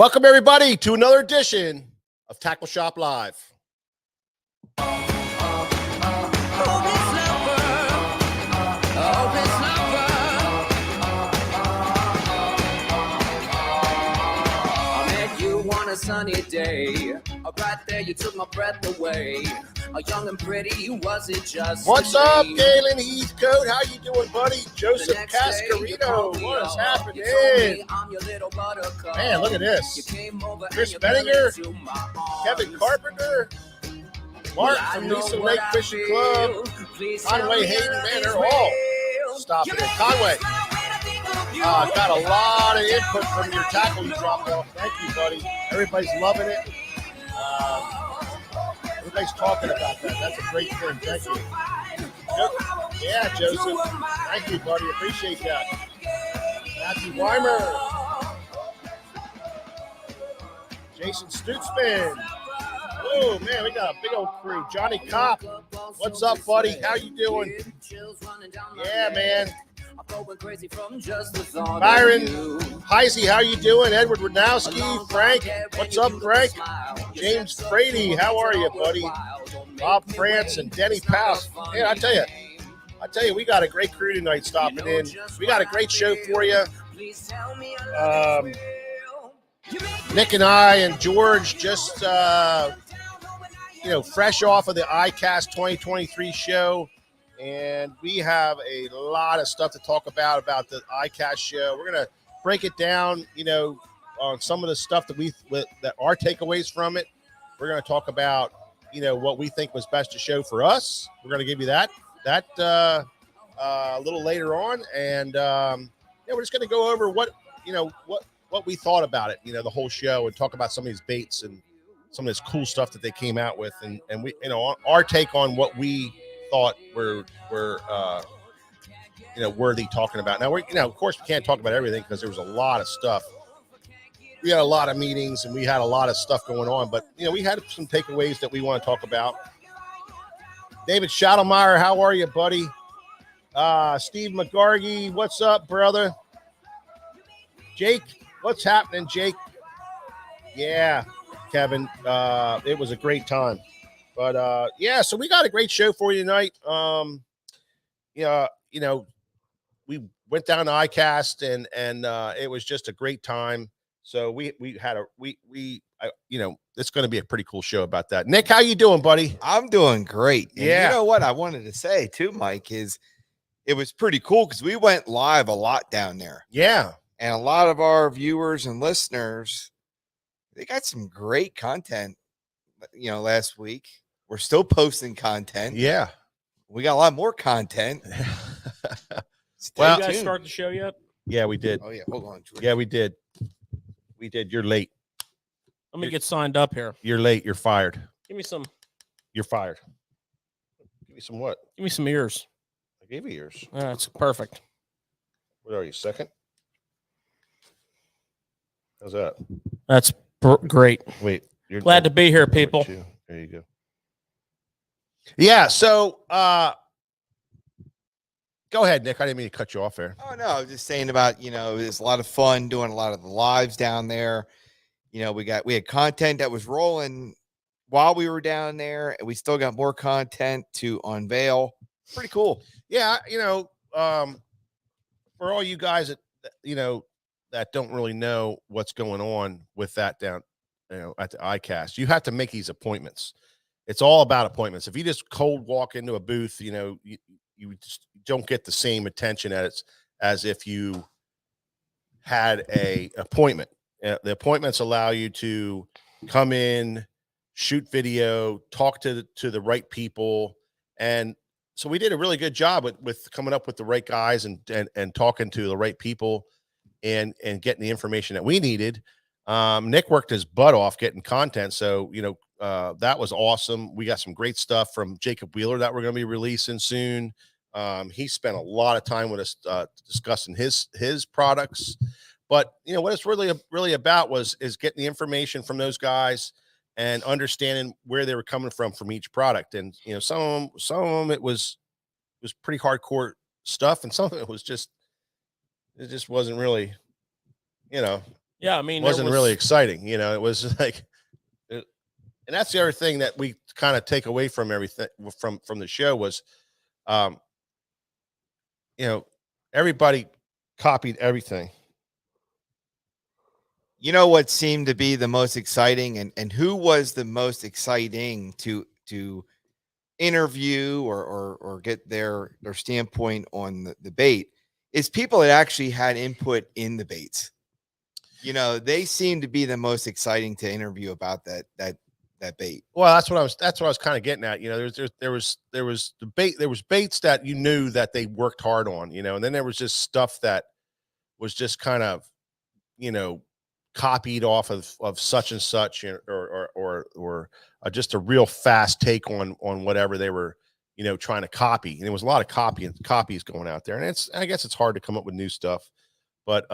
Welcome, everybody, to another edition of Tackle Shop Live. A sunny day, right there you took my breath away. Young and pretty, was it just? What's up, Galen Heathcote? How you doing, buddy? Joseph Cascarino, what is happening? Man, look at this. Chris Benninger, Kevin Carpenter, Mark from Lisa Lake Fishing Club, Conway Hayden, man, they're all stopping in. Conway, got a lot of input from your tackle you dropped off. Thank you, buddy. Everybody's loving it. Everybody's talking about that. That's a great thing. Thank you. Yeah, Joseph. Thank you, buddy. Appreciate that. Matthew Weimer. Jason Stutzman. Oh, man, we got a big old crew. Johnny Kopp. What's up, buddy? How you doing? Yeah, man. Byron Heisey, how you doing? Edward Radnowski, Frank, what's up, Frank? James Brady, how are you, buddy? Bob France and Denny Powell. Man, I tell you, we got a great crew tonight stopping in. We got a great show for you. Nick and I and George just, fresh off of the Icast 2023 show. And we have a lot of stuff to talk about the Icast show. We're going to break it down, on some of the stuff that our takeaways from it. We're going to talk about, what we think was best to show for us. We're going to give you that a little later on. And, we're just going to go over what we thought about it, the whole show, and talk about some of these baits and some of this cool stuff that they came out with. And we, our take on what we thought were worthy talking about. Now, of course, we can't talk about everything because there was a lot of stuff. We had a lot of meetings and we had a lot of stuff going on, but we had some takeaways that we want to talk about. David Schottelmeyer, how are you, buddy? Steve McGargy, what's up, brother? Jake, what's happening, Jake? Yeah, Kevin, it was a great time. But, so we got a great show for you tonight. We went down to Icast and it was just a great time. So it's going to be a pretty cool show about that. Nick, how you doing, buddy? I'm doing great. And yeah. You know what I wanted to say too, Mike, is it was pretty cool because we went live a lot down there. Yeah. And a lot of our viewers and listeners, they got some great content, last week. We're still posting content. Yeah. We got a lot more content. Well, you guys start the show yet? Yeah, we did. Oh, yeah. Hold on, George. Yeah, we did. We did. You're late. Let me get signed up here. You're late. You're fired. Give me some. You're fired. Give me some what? Give me some ears. I gave you ears. That's perfect. What are you, second? How's that? That's great. Wait. You're glad to be here, people. There you go. Yeah, so go ahead, Nick. I didn't mean to cut you off there. Oh, no, I was just saying about, it was a lot of fun doing a lot of the lives down there. We had content that was rolling while we were down there, and we still got more content to unveil. Pretty cool. Yeah, for all you guys that don't really know what's going on with that down, at the Icast, you have to make these appointments. It's all about appointments. If you just cold walk into a booth, you just don't get the same attention as if you had a appointment. The appointments allow you to come in, shoot video, talk to the right people. And so we did a really good job with coming up with the right guys and talking to the right people and getting the information that we needed. Nick worked his butt off getting content. So, that was awesome. We got some great stuff from Jacob Wheeler that we're going to be releasing soon. He spent a lot of time with us discussing his products. But, what it's really about is getting the information from those guys and understanding where they were coming from each product. And, some of them, it was pretty hardcore stuff. And some of it was it just wasn't really, Yeah, I mean, wasn't really exciting. You know, it was like, and that's the other thing that we kind of take away from everything from the show was, um, you know, everybody copied everything. You know what seemed to be the most exciting, and who was the most exciting to interview or get their standpoint on the bait is people that actually had input in the baits. You know, they seem to be the most exciting to interview about that bait. Well, that's what I was kind of getting at. You know, there was debate. There was baits that you knew that they worked hard on. You know, and then there was just stuff that was just kind of, you know, copied off of such and such, or just a real fast take on whatever they were, you know, trying to copy. And there was a lot of copies going out there, and I guess it's hard to come up with new stuff, but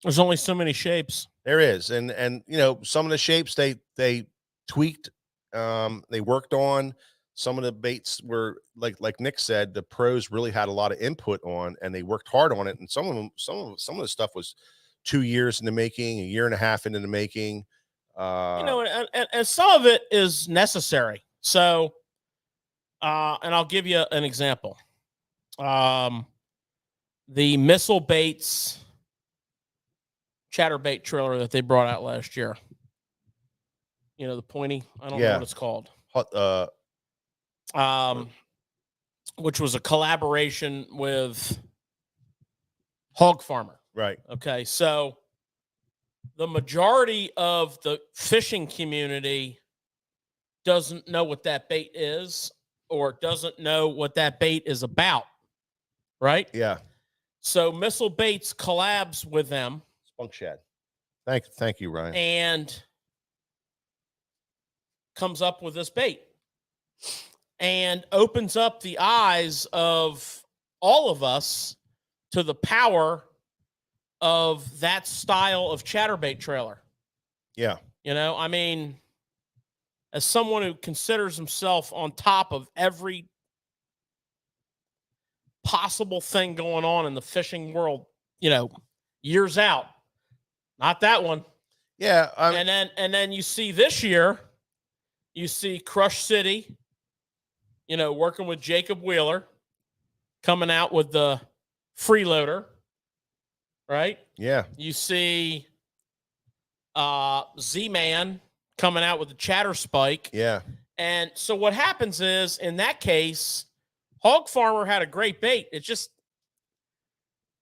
There's only so many shapes. there is, and you know, some of the shapes they tweaked, they worked on. Some of the baits were like Nick said, the pros really had a lot of input on, and they worked hard on it. And some of the stuff was 2 years in the making, a year and a half into the making. You know, and some of it is necessary. So, and I'll give you an example. The missile baits chatterbait trailer that they brought out last year. You know, the pointy, I don't know what it's called. Which was a collaboration with Hog Farmer. Right. Okay. So the majority of the fishing community doesn't know what that bait is or doesn't know what that bait is about. Right. Yeah. So Missile Baits collabs with them. Spunk Shad. Thank you, Ryan. And comes up with this bait and opens up the eyes of all of us to the power of that style of chatterbait trailer. Yeah. You know, I mean, as someone who considers himself on top of every possible thing going on in the fishing world, you know, years out, not that one. Yeah. And then you see this year, you see Crush City, you know, working with Jacob Wheeler, coming out with the freeloader, right? Yeah. You see Z-Man coming out with the chatter spike. Yeah. And so what happens is, in that case, Hog Farmer had a great bait. It's just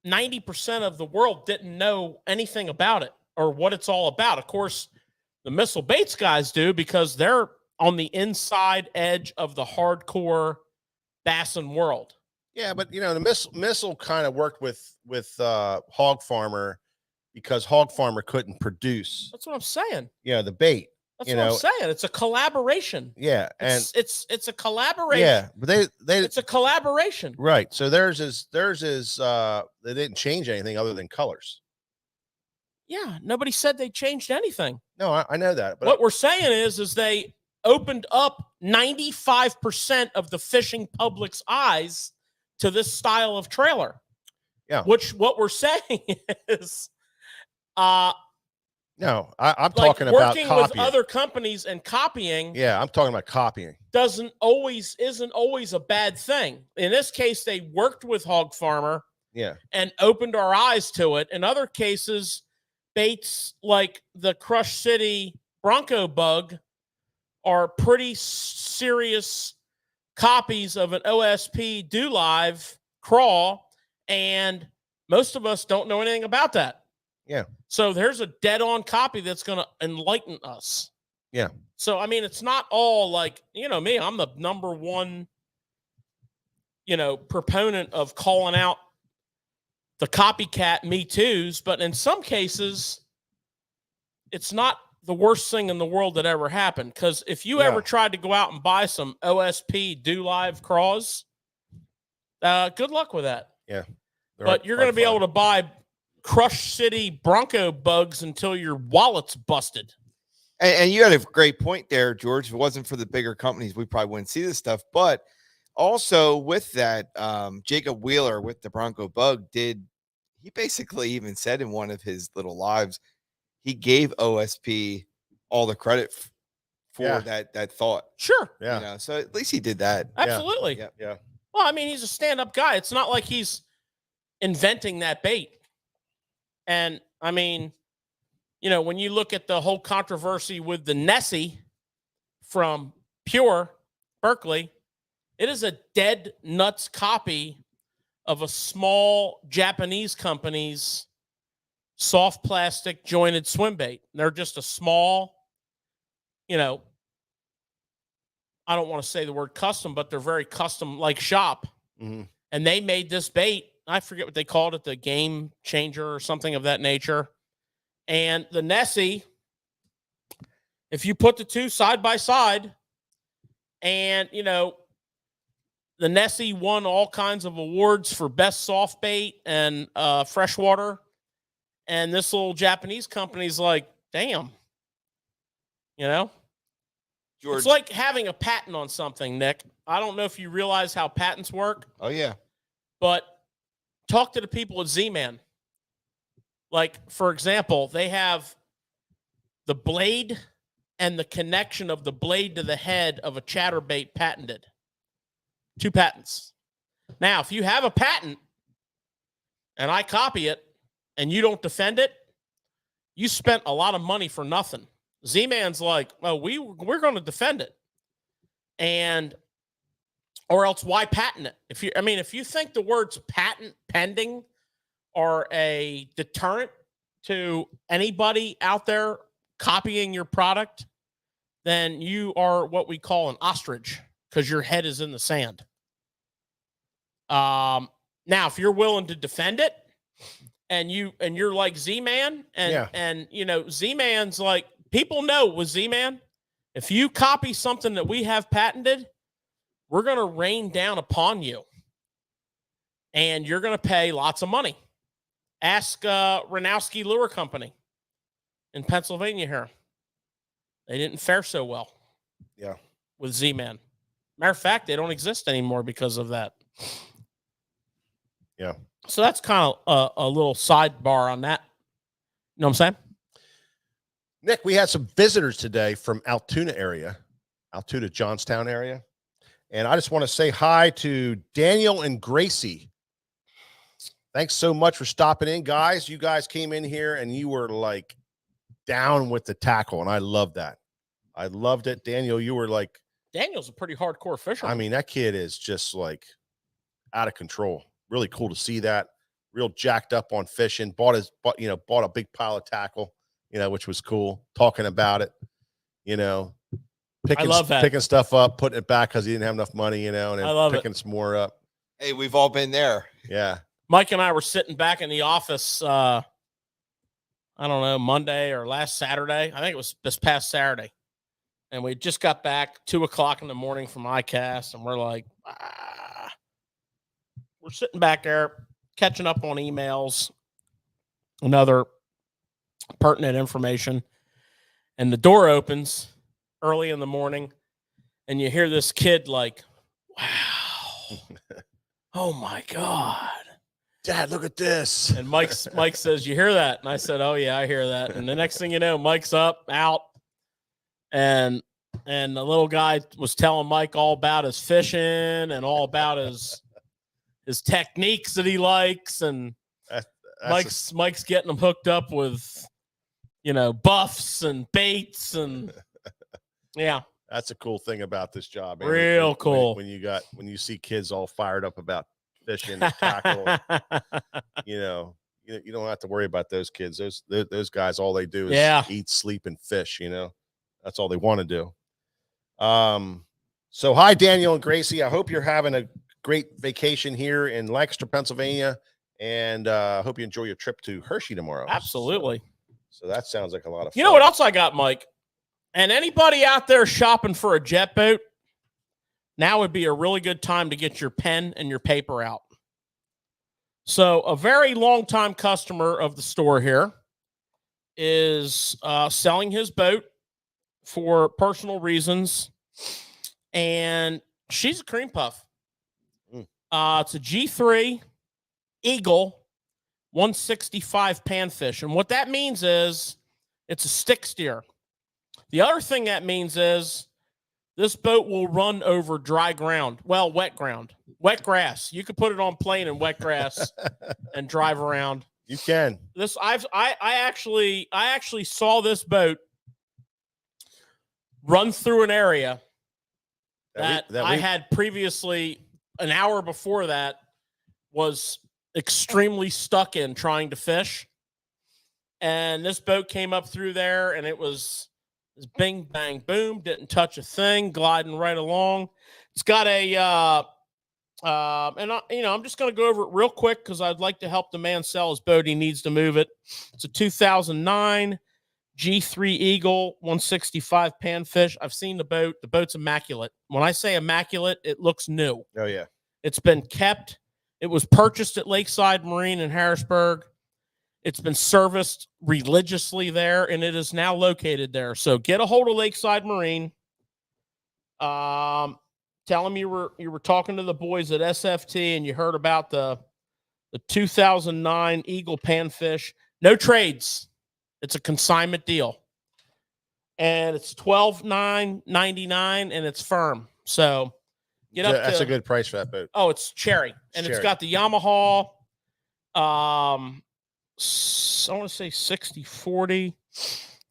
90% of the world didn't know anything about it or what it's all about. Of course, the Missile Baits guys do because they're on the inside edge of the hardcore bassin world. Yeah, but you know, the missile kind of worked with Hog Farmer because Hog Farmer couldn't produce. That's what I'm saying. Yeah, the bait. That's what I'm saying. It's a collaboration. Yeah, and it's a collaboration. Yeah, but they it's a collaboration. Right. So theirs is they didn't change anything other than colors. Yeah, nobody said they changed anything. No, I know that. But what we're saying is they opened up 95% of the fishing public's eyes to this style of trailer. Yeah. Which what we're saying is no, I'm like talking about working copying with other companies and copying. Yeah, I'm talking about copying. Isn't always a bad thing. In this case, they worked with Hog Farmer. Yeah. And opened our eyes to it. In other cases, baits like the Crush City Bronco Bug are pretty serious copies of an OSP Do Live crawl, and most of us don't know anything about that. Yeah. So there's a dead-on copy that's going to enlighten us. Yeah. So, I mean, it's not all like, you know, me, I'm the number one, you know, proponent of calling out the copycat Me Too's, but in some cases, it's not the worst thing in the world that ever happened. Because if you ever tried to go out and buy some OSP Do Live craws, good luck with that. Yeah. But you're going to be able to buy Crush City Bronco Bugs until your wallet's busted. And you had a great point there, George. If it wasn't for the bigger companies, we probably wouldn't see this stuff. But also with that, Jacob Wheeler with the Bronco Bug he basically even said in one of his little lives, he gave OSP all the credit for Yeah. that thought. Sure. Yeah. You know, so at least he did that. Absolutely. Yep. Yeah. Well, I mean, he's a stand-up guy. It's not like he's inventing that bait. And I mean, you know, when you look at the whole controversy with the Nessie from Pure Berkeley, it is a dead nuts copy of a small Japanese company's soft plastic jointed swim bait. They're just a small, you know, I don't want to say the word custom, but they're very custom like shop. Mm-hmm. And they made this bait. I forget what they called it, the Game Changer or something of that nature. And the Nessie, if you put the two side by side, and, you know, the Nessie won all kinds of awards for best soft bait and freshwater. And this little Japanese company's like, damn, you know? George. It's like having a patent on something, Nick. I don't know if you realize how patents work, Oh yeah. but talk to the people at Z-Man. Like, for example, they have the blade and the connection of the blade to the head of a chatterbait patented. 2 patents. Now, if you have a patent and I copy it and you don't defend it, you spent a lot of money for nothing. Z-Man's like, oh, we're going to defend it. And, or else why patent it? If you think the words patent pending are a deterrent to anybody out there copying your product, then you are what we call an ostrich because your head is in the sand. Now, if you're willing to defend it and you're like Z-Man and you know, Z-Man's like, people know with Z-Man, if you copy something that we have patented, we're going to rain down upon you and you're going to pay lots of money. Ask Ranowski Lure Company in Pennsylvania here. They didn't fare so well. Yeah. With Z-Man. Matter of fact, they don't exist anymore because of that. Yeah. So that's kind of a little sidebar on that. You know what I'm saying? Nick, we had some visitors today from Altoona, Johnstown area. And I just want to say hi to Daniel and Gracie. Thanks so much for stopping in, guys. You guys came in here and you were like down with the tackle, and I love that. I loved it. Daniel, you were like... Daniel's a pretty hardcore fisherman. I mean, that kid is just like out of control. Really cool to see that. Real jacked up on fishing. Bought a big pile of tackle, you know, which was cool. Talking about it, you know, I love that. Picking stuff up, putting it back because he didn't have enough money, you know, and then picking some more up. Hey, we've all been there. Yeah. Mike and I were sitting back in the office, I don't know, Monday or last Saturday. I think it was this past Saturday. And we just got back 2:00 in the morning from Icast, and we're like, we're sitting back there catching up on emails and other pertinent information. And the door opens early in the morning, and you hear this kid like, wow, oh my God. Dad, look at this. And Mike says, you hear that? And I said, oh yeah, I hear that. And the next thing you know, Mike's up, out, and the little guy was telling Mike all about his fishing and all about his techniques that he likes. And Mike's getting them hooked up with, you know, buffs and baits. And yeah, that's a cool thing about this job. Man. Real cool. When you see kids all fired up about fishing and tackle, you know, you don't have to worry about those kids. Those guys, all they do is eat, sleep, and fish. You know, that's all they want to do. So hi, Daniel and Gracie. I hope you're having a great vacation here in Lancaster, Pennsylvania, and I hope you enjoy your trip to Hershey tomorrow. Absolutely. So that sounds like a lot of fun. You know what else I got, Mike? And anybody out there shopping for a jet boat, now would be a really good time to get your pen and your paper out. So a very long-time customer of the store here is selling his boat for personal reasons, and she's a cream puff. It's a G3 Eagle 165 panfish, and what that means is It's a stick steer. The other thing that means is this boat will run over dry ground. Well, wet ground, wet grass. You could put it on plane in wet grass and drive around. You can. This I actually saw this boat run through an area that I had previously, an hour before that, was extremely stuck in trying to fish. And this boat came up through there, and it was bing, bang, boom, didn't touch a thing, gliding right along. It's got a, I'm just going to go over it real quick because I'd like to help the man sell his boat. He needs to move it. It's a 2009 G3 Eagle 165 panfish. I've seen the boat. The boat's immaculate. When I say immaculate, it looks new. Oh, yeah. It's been kept. It was purchased at Lakeside Marine in Harrisburg. It's been serviced religiously there, and it is now located there. So get a hold of Lakeside Marine. Tell them you were talking to the boys at SFT, and you heard about the 2009 Eagle panfish. No trades. It's a consignment deal, and it's $12,999, and it's firm. So get up. That's a good price for that boat. Oh, it's cherry, and it's got the Yamaha. I want to say 60/40,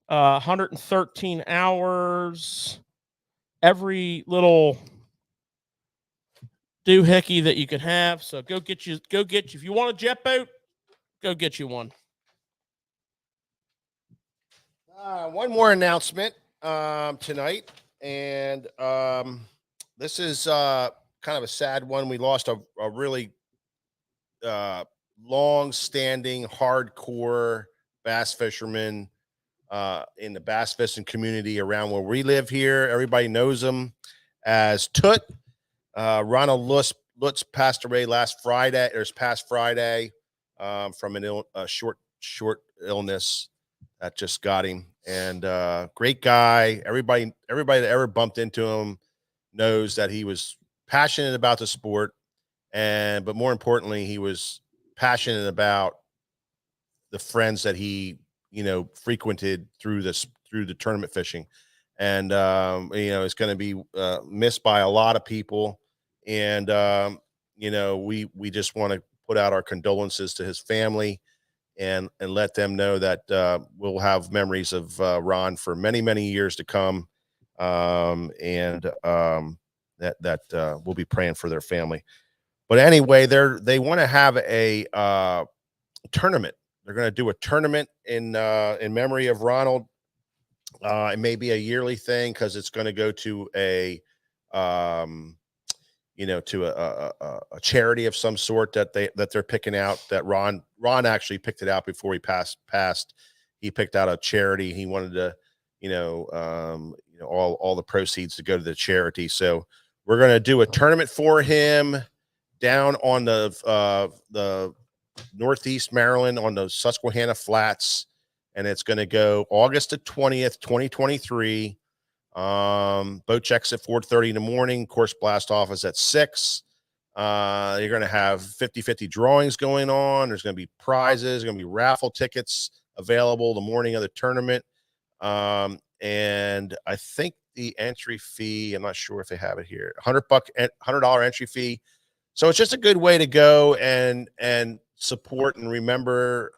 113 hours, every little doohickey that you could have. So go get you. If you want a jet boat, go get you one. One more announcement tonight, and this is kind of a sad one. We lost a really long-standing, hardcore bass fisherman in the bass fishing community around where we live here. Everybody knows him as Toot. Ronald Blitz passed away last Friday, or past Friday, from a short illness that just got him. And great guy. Everybody that ever bumped into him knows that he was passionate about the sport, but more importantly, he was passionate about the friends that he, frequented through the tournament fishing. And, it's going to be missed by a lot of people. And, we just want to put out our condolences to his family and let them know that we'll have memories of Ron for many, many years to come. That we'll be praying for their family. But anyway, they want to have a tournament. They're going to do a tournament in memory of Ronald. It may be a yearly thing because it's going to go to a charity of some sort that they're picking out. That Ron actually picked it out before he passed. He picked out a charity. He wanted to, all the proceeds to go to the charity. So we're going to do a tournament for him down on the Northeast Maryland on the Susquehanna Flats, and it's going to go August the 20th, 2023. Boat checks at 4:30 in the morning. Course blast off is at 6. You're going to have 50-50 drawings going on. There's going to be prizes. There's going to be raffle tickets available the morning of the tournament. And I think the entry fee, I'm not sure if they have it here, $100 entry fee. So it's just a good way to go and support and remember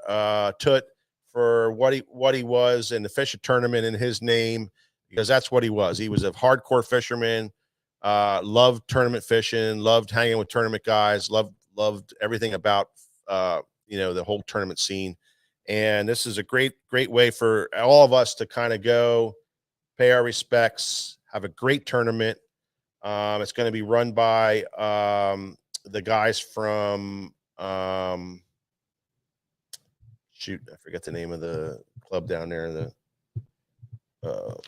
Toot for what he was in the fishing tournament in his name, because that's what he was. He was a hardcore fisherman, loved tournament fishing, loved hanging with tournament guys, loved everything about the whole tournament scene. And this is a great way for all of us to kind of go pay our respects, have a great tournament. It's going to be run by the guys from shoot, I forget the name of the club down there.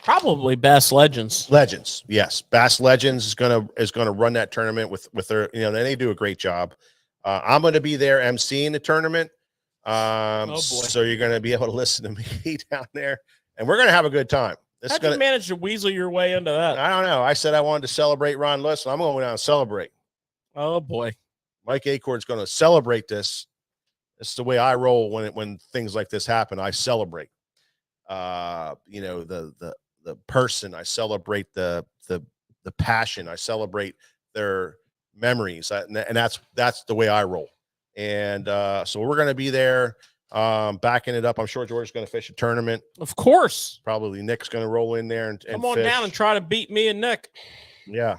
Probably Bass Legends. Legends, yes. Bass Legends is gonna run that tournament with their, they do a great job. I'm gonna be there emceeing the tournament. So you're gonna be able to listen to me down there, and we're gonna have a good time. How'd you manage to weasel your way into that? I don't know. I said I wanted to celebrate Ron Blitz, so I'm going down and celebrate. Oh boy. Mike Acorn's going to celebrate this. It's the way I roll when things like this happen. I celebrate. you know, the person. I celebrate the passion. I celebrate their memories, and that's the way I roll. And so we're going to be there, backing it up. I'm sure George's going to fish a tournament. Of course. Probably Nick's going to roll in there and Come on fish. down and try to beat me and Nick. Yeah.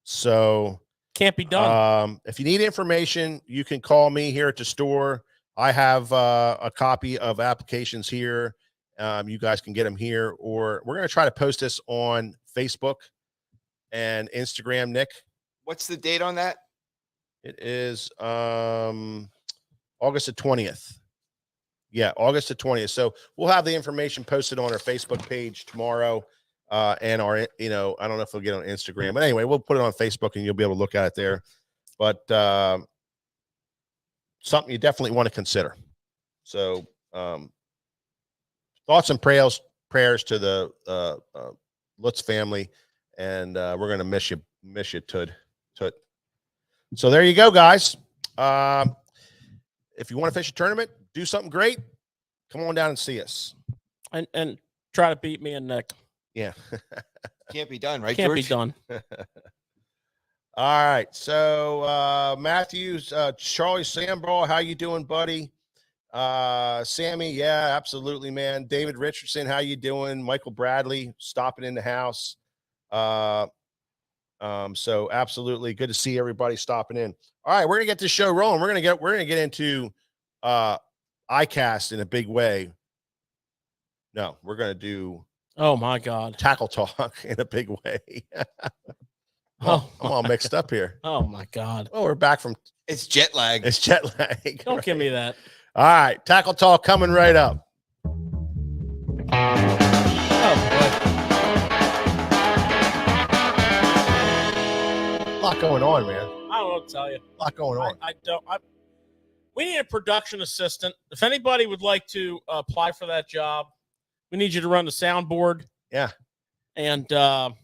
So can't be done. If you need information, you can call me here at the store. I have a copy of applications here. You guys can get them here, or we're going to try to post this on Facebook and Instagram. Nick, What's the date on that? it is August the 20th. Yeah, August the 20th. So we'll have the information posted on our Facebook page tomorrow. And our, you know, I don't know if we'll get on Instagram, but anyway, we'll put it on Facebook and you'll be able to look at it there. But something you definitely want to consider. So thoughts and prayers to the Lutz family, and we're gonna miss you, Toot. So there you go, guys. If you want to fish a tournament, do something great, come on down and see us, and try to beat me and Nick. Yeah. Can't be done, right? Can't George? be done. All right. So Matthews, Charlie Sambraw, how you doing, buddy? Sammy, yeah, absolutely, man. David Richardson, how you doing? Michael Bradley stopping in the house. So absolutely good to see everybody stopping in. All right, we're gonna get this show rolling. We're gonna get into Icast in a big way. No, we're gonna do Oh my God. tackle talk in a big way. Oh, I'm all mixed up here. Oh my God. Oh, we're back from It's jet lag. it's jet lag. Don't give me that. All right, tackle talk coming right up. Oh A lot going on, man. boy. I don't know what to tell you. A lot going on. We need a production assistant. If anybody would like to apply for that job, we need you to run the soundboard. Yeah. And And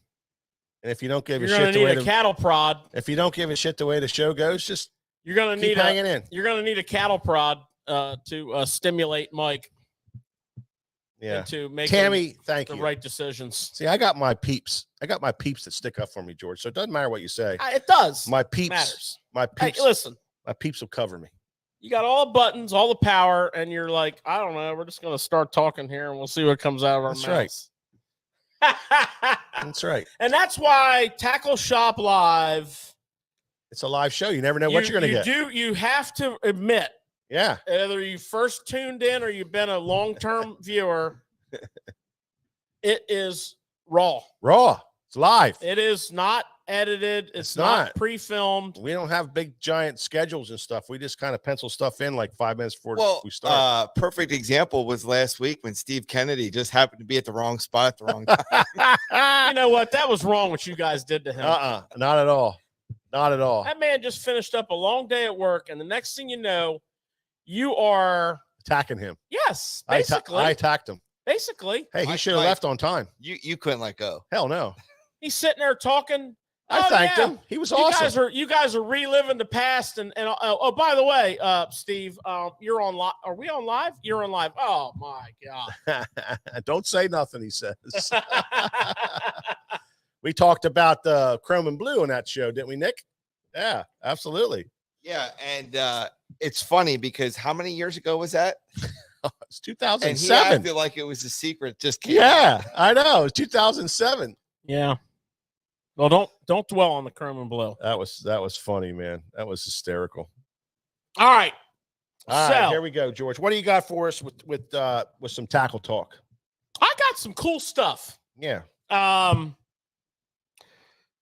if you don't give a you're going shit to the way need a cattle prod. if you don't give a shit the way the show goes, just You're going to keep need hanging in. You're going to need a cattle prod to stimulate Mike Yeah. into making Tammy, thank the you. right decisions. See, I got my peeps. I got my peeps that stick up for me, George. So it doesn't matter what you say. It does. My peeps, matters. my Hey, peeps, listen. my peeps will cover me. You got all the buttons, all the power, and you're like, I don't know. We're just going to start talking here, and we'll see what comes out of our That's right. mouths. That's right. And that's why Tackle Shop Live. It's a live show. You never know what you're going to get. You have to admit, Yeah. either you first tuned in or you've been a long-term viewer, it is raw. Raw. It's live. It is not edited. It's It's not not. pre-filmed. We don't have big giant schedules and stuff. We just kind of pencil stuff in like 5 minutes before Well, we start. perfect example was last week when Steve Kennedy just happened to be at the wrong spot at the wrong time. You know what? That was wrong what you guys did to him. Not at all. Not at all. That man just finished up a long day at work, and the next thing you know, you are Attacking him. yes, I basically. attacked him. Basically, Hey, he Mike, should have Mike. left on time. You couldn't let go. Hell no. he's sitting there talking. I "Oh, thanked yeah, him. He was You awesome. guys are reliving the past, and oh, by the way, Steve, you're on live. Are we on live? You're on live. Oh my God. Don't say nothing, he says. We talked about the chrome and blue on that show, didn't we, Nick? Yeah, absolutely. Yeah, and it's funny because how many years ago was that? It's And 2007. I feel like it was a secret. Just came Yeah, out. I know. It's 2007. Yeah. Well, don't dwell on the chrome and blue. That was funny, man. That was hysterical. All right. All So right, here we go, George. What do you got for us with some tackle talk? I got some cool stuff. Yeah.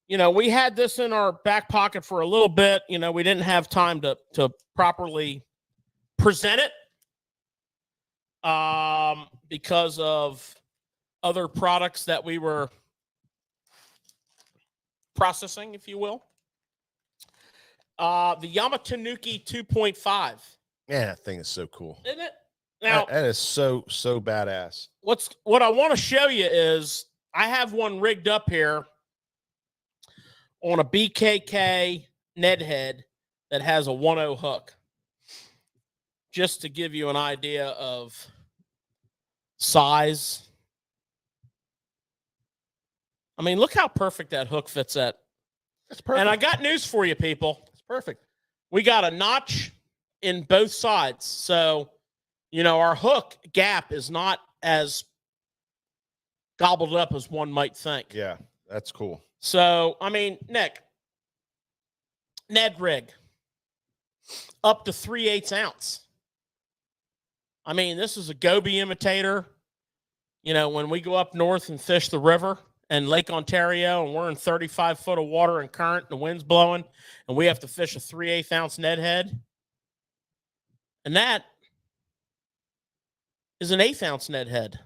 You know, we had this in our back pocket for a little bit. You know, we didn't have time to properly present it because of other products that we were processing, if you will. The Yamatanuki 2.5. Yeah, that thing is so cool. Isn't it? Now, That is so badass. what I want to show you is I have one rigged up here on a BKK Ned head that has a 1.0 hook, just to give you an idea of size. I mean, look how perfect that hook fits at. That's perfect. And I got news for you, people. It's perfect. We got a notch in both sides. So, our hook gap is not as gobbled up as one might think. Yeah, that's cool. So, I mean, Nick, Ned rig, up to 3/8 ounce. I mean, this is a goby imitator. When we go up north and fish the river and Lake Ontario and we're in 35 foot of water and current and the wind's blowing and we have to fish a 3/8 ounce Ned head. And that is an 1/8 ounce Ned head.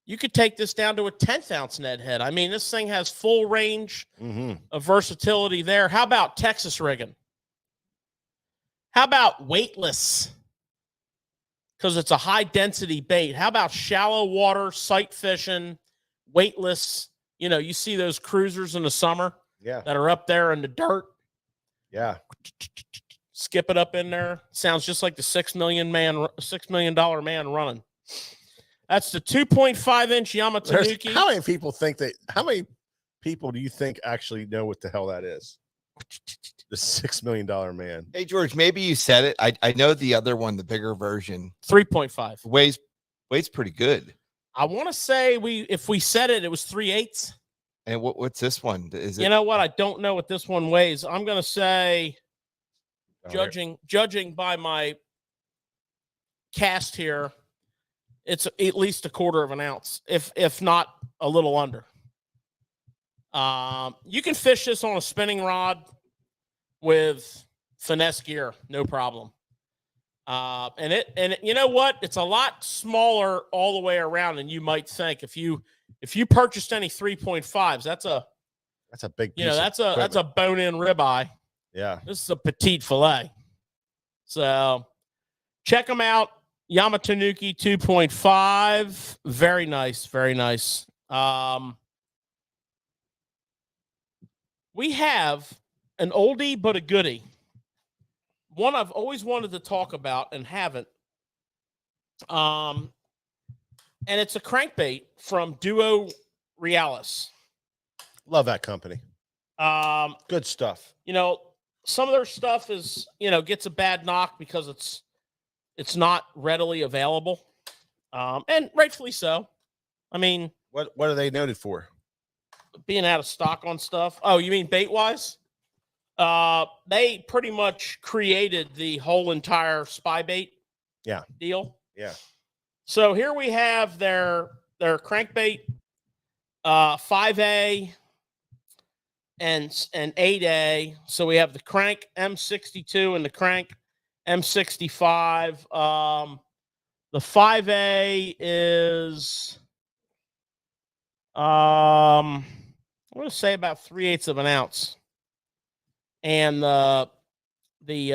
You could take this down to a 1/10 ounce Ned head. I mean, this thing has full range of versatility there. How about Texas rigging? How about weightless? Because it's a high density bait. How about shallow water, sight fishing, weightless? You see those cruisers in the summer that are up there in the dirt. Yeah. Skip it up in there. Sounds just like the $6 million man running. That's the 2.5-inch Yamatanuki. How many people do you think actually know what the hell that is? The $6 million man. Hey, George, maybe you said it. I know the other one, the bigger version, 3.5. Weighs pretty good. I want to say if we said it was 3/8. And what's this one? Is it? You know what? I don't know what this one weighs. I'm going to say, judging by my cast here, it's at least 1/4 ounce, if not a little under. You can fish this on a spinning rod with finesse gear, no problem. And you know what? It's a lot smaller all the way around than you might think. If you purchased any 3.5s, that's a big piece that's a bone-in ribeye. Yeah. This is a petite fillet. So check them out. Yamatanuki 2.5. Very nice. Very nice. We have an oldie but a goodie. One I've always wanted to talk about and haven't. And it's a crankbait from Duo Realis. Love that company. Good stuff. Some of their stuff is, gets a bad knock because it's not readily available. And rightfully so. I mean, what are they noted for? Being out of stock on stuff. Oh, you mean bait wise? They pretty much created the whole entire spy bait deal. Yeah. So here we have their crankbait 5A and 8A. So we have the crank M62 and the crank M65. The 5A is I'm going to say about 3/8 ounce. And the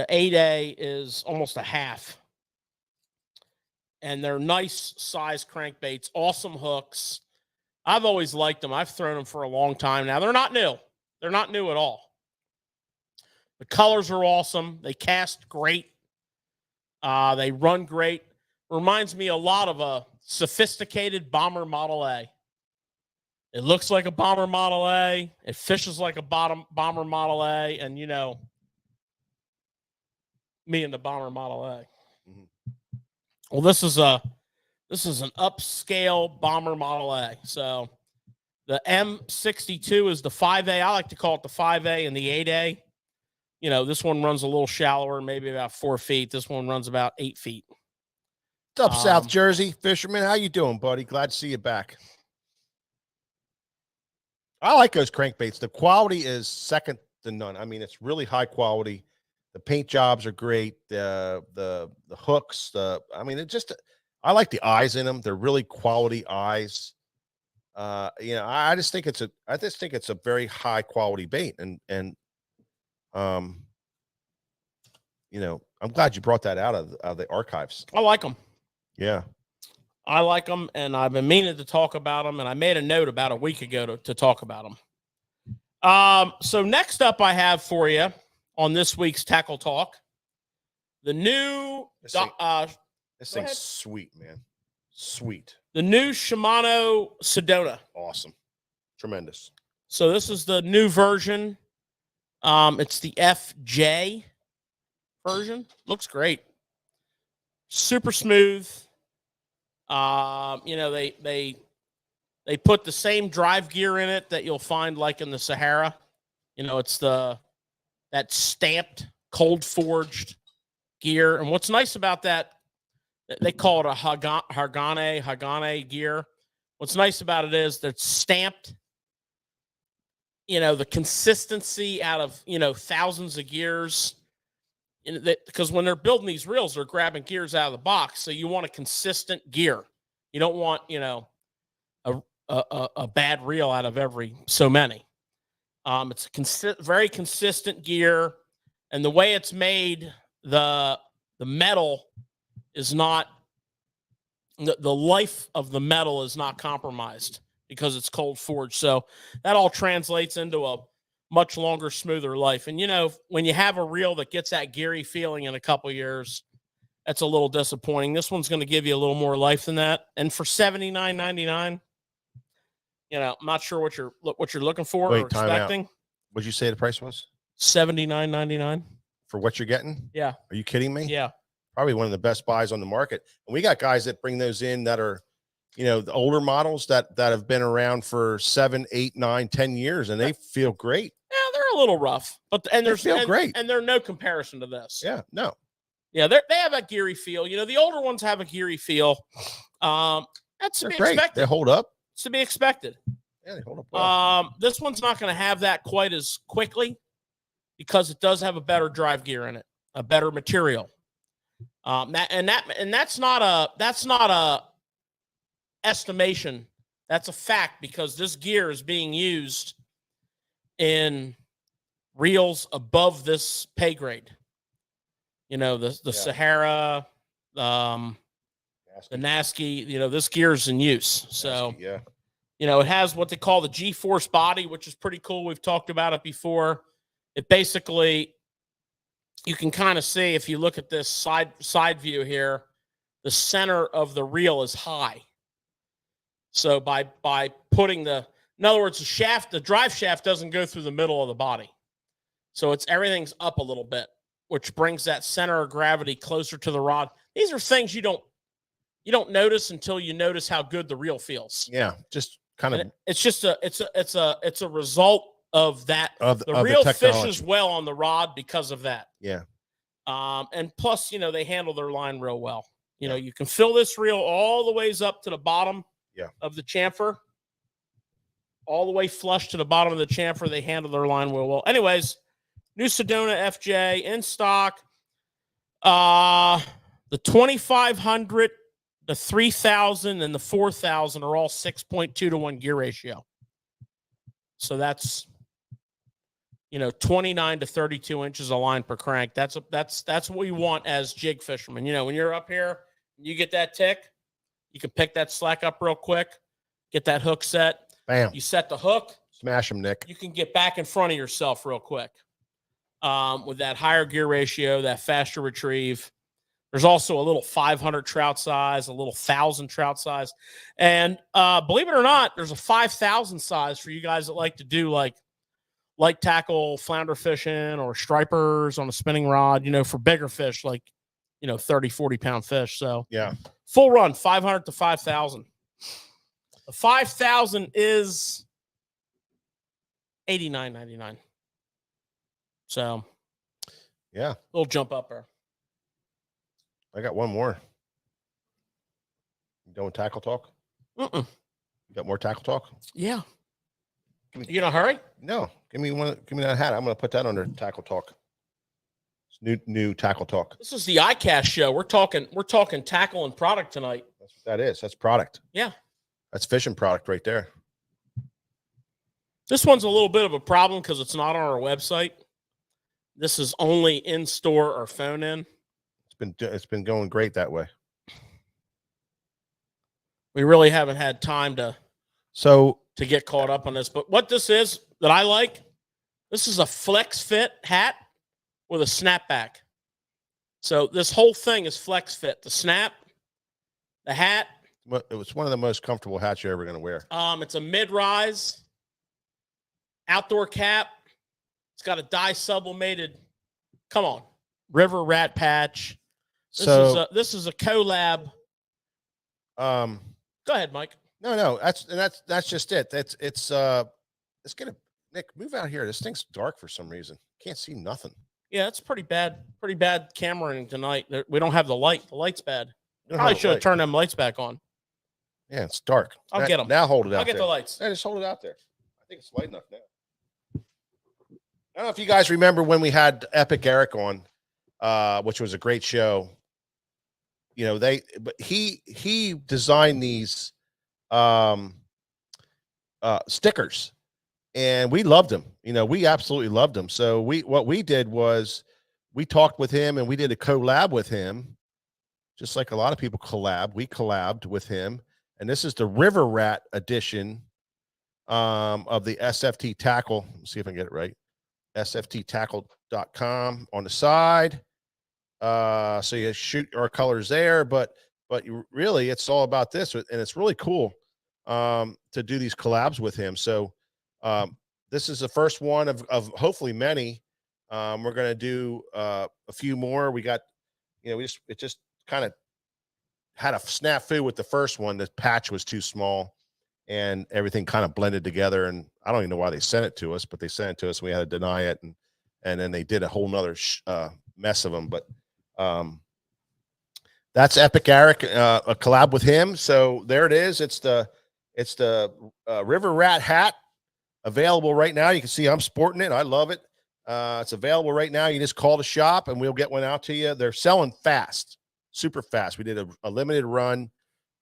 8A is almost a half. And they're nice size crankbaits, awesome hooks. I've always liked them. I've thrown them for a long time now. They're not new. They're not new at all. The colors are awesome. They cast great. They run great. Reminds me a lot of a sophisticated Bomber Model A. It looks like a Bomber Model A. It fishes like a Bomber Model A. And, me and the Bomber Model A. Mm-hmm. Well, this is an upscale Bomber Model A. So the M62 is the 5A. I like to call it the 5A and the 8A. This one runs a little shallower, maybe about 4 feet. This one runs about 8 feet. What's up, South Jersey fisherman? How you doing, buddy? Glad to see you back. I like those crankbaits. The quality is second to none. I mean, it's really high quality. The paint jobs are great. The hooks. I like the eyes in them. They're really quality eyes. I just think it's a very high quality bait, and I'm glad you brought that out of the archives. I like them. Yeah. I like them, and I've been meaning to talk about them, and I made a note about a week ago to talk about them. So next up I have for you on this week's Tackle Talk, the new... This thing's sweet, man. Sweet. The new Shimano Sedona. Awesome. Tremendous. So this is the new version. It's the FJ version. Looks great. Super smooth. They put the same drive gear in it that you'll find like in the Sahara. It's that stamped, cold forged gear. And what's nice about that, they call it a Hagane gear. What's nice about it is that it's stamped. The consistency out of, thousands of gears. Because when they're building these reels, they're grabbing gears out of the box. So you want a consistent gear. You don't want, a bad reel out of every so many. It's a very consistent gear. And the way it's made, the metal is not, the life of the metal is not compromised because it's cold forged. So that all translates into a much longer, smoother life. And, when you have a reel that gets that geary feeling in a couple years, that's a little disappointing. This one's going to give you a little more life than that. And for $79.99, I'm not sure what you're looking for or Time out. expecting. What'd you say the price was? $79.99. For what you're getting? Yeah. Are you kidding me? Yeah. Probably one of the best buys on the market. And we got guys that bring those in that are, the older models that have been around for 7, 8, 9, 10 years, and they feel great. Yeah, they're a little rough, but great. And they're no comparison to this. Yeah, no. Yeah, they have a geary feel. The older ones have a geary feel. That's to be Great. expected. They hold up. It's to be expected. Yeah, they hold up well. This one's not going to have that quite as quickly because it does have a better drive gear in it, a better material. That's not a estimation. That's a fact because this gear is being used in reels above this pay grade. The Sahara, the Nasky, this gear is in use. So, yeah. It has what they call the G-force body, which is pretty cool. We've talked about it before. It basically, you can kind of see if you look at this side view here, the center of the reel is high. So by putting in other words, the drive shaft doesn't go through the middle of the body. So everything's up a little bit, which brings that center of gravity closer to the rod. These are things you don't notice until you notice how good the reel feels. Yeah, just kind of. It's a result of that. The reel fishes well on the rod because of that. Yeah. And plus, they handle their line real well. You can fill this reel all the ways up to the bottom of the chamfer, all the way flush to the bottom of the chamfer. They handle their line real well. Anyways, new Sedona FJ in stock. The 2500, the 3000, and the 4000 are all 6.2 to 1 gear ratio. So that's 29 to 32 inches of line per crank. That's what we want as jig fishermen. When you're up here, you get that tick, you can pick that slack up real quick, get that hook set. Bam. You set the hook. Smash them, Nick. You can get back in front of yourself real quick with that higher gear ratio, that faster retrieve. There's also a little 500 trout size, a little 1,000 trout size. And believe it or not, there's a 5,000 size for you guys that like to do like light tackle, flounder fishing, or stripers on a spinning rod, for bigger fish, like, 30, 40-pound fish. So, yeah, full run, 500 to 5,000. The 5,000 is $89.99. So, yeah, little jump up there. I got one more. You done with tackle talk? You got more tackle talk? Yeah. You in a hurry? No. Give me that hat. I'm going to put that under tackle talk. It's new tackle talk. This is the Icast show. We're talking tackle and product tonight. That's what that is. That's product. Yeah. That's fishing product right there. This one's a little bit of a problem because it's not on our website. This is only in store or phone in. It's been going great that way. We really haven't had time to get caught up on this. But what this is that I like, this is a flex fit hat with a snapback. So this whole thing is flex fit. The snap, the hat, It was one of the most comfortable hats you're ever going to wear. It's a mid-rise outdoor cap. It's got a dye sublimated. Come on, river rat patch. This is a collab. Go ahead, Mike. No, that's just it. It's gonna Nick, move out here. This thing's dark for some reason. Can't see nothing. Yeah, it's pretty bad cameraing tonight. We don't have the light. The light's bad. You don't Probably have should have light. turned them lights back on. Yeah, it's dark. I'll get them. Now hold it out. I'll get there. the lights. Yeah, just hold it out there. I think it's light enough now. I don't know if you guys remember when we had Epic Eric on, which was a great show. You know, but he designed these stickers, and we loved them. You know, we absolutely loved them. So what we did was we talked with him and we did a collab with him, just like a lot of people collab. We collabed with him, and this is the River Rat edition of the SFT tackle. Let's see if I can get it right. SFTtackle.com on the side. So you shoot our colors there, but really it's all about this, and it's really cool to do these collabs with him. So this is the first one of hopefully many. We're going to do a few more. We got, you know, it just kind of had a snafu with the first one. The patch was too small and everything kind of blended together, and I don't even know why they sent it to us, but they sent it to us and we had to deny it, and then they did a whole nother mess of them. But that's Epic Eric, a collab with him. So there it is. It's the River Rat hat, available right now. You can see I'm sporting it. I love it. It's available right now. You just call the shop and we'll get one out to you. They're selling fast, super fast. We did a limited run,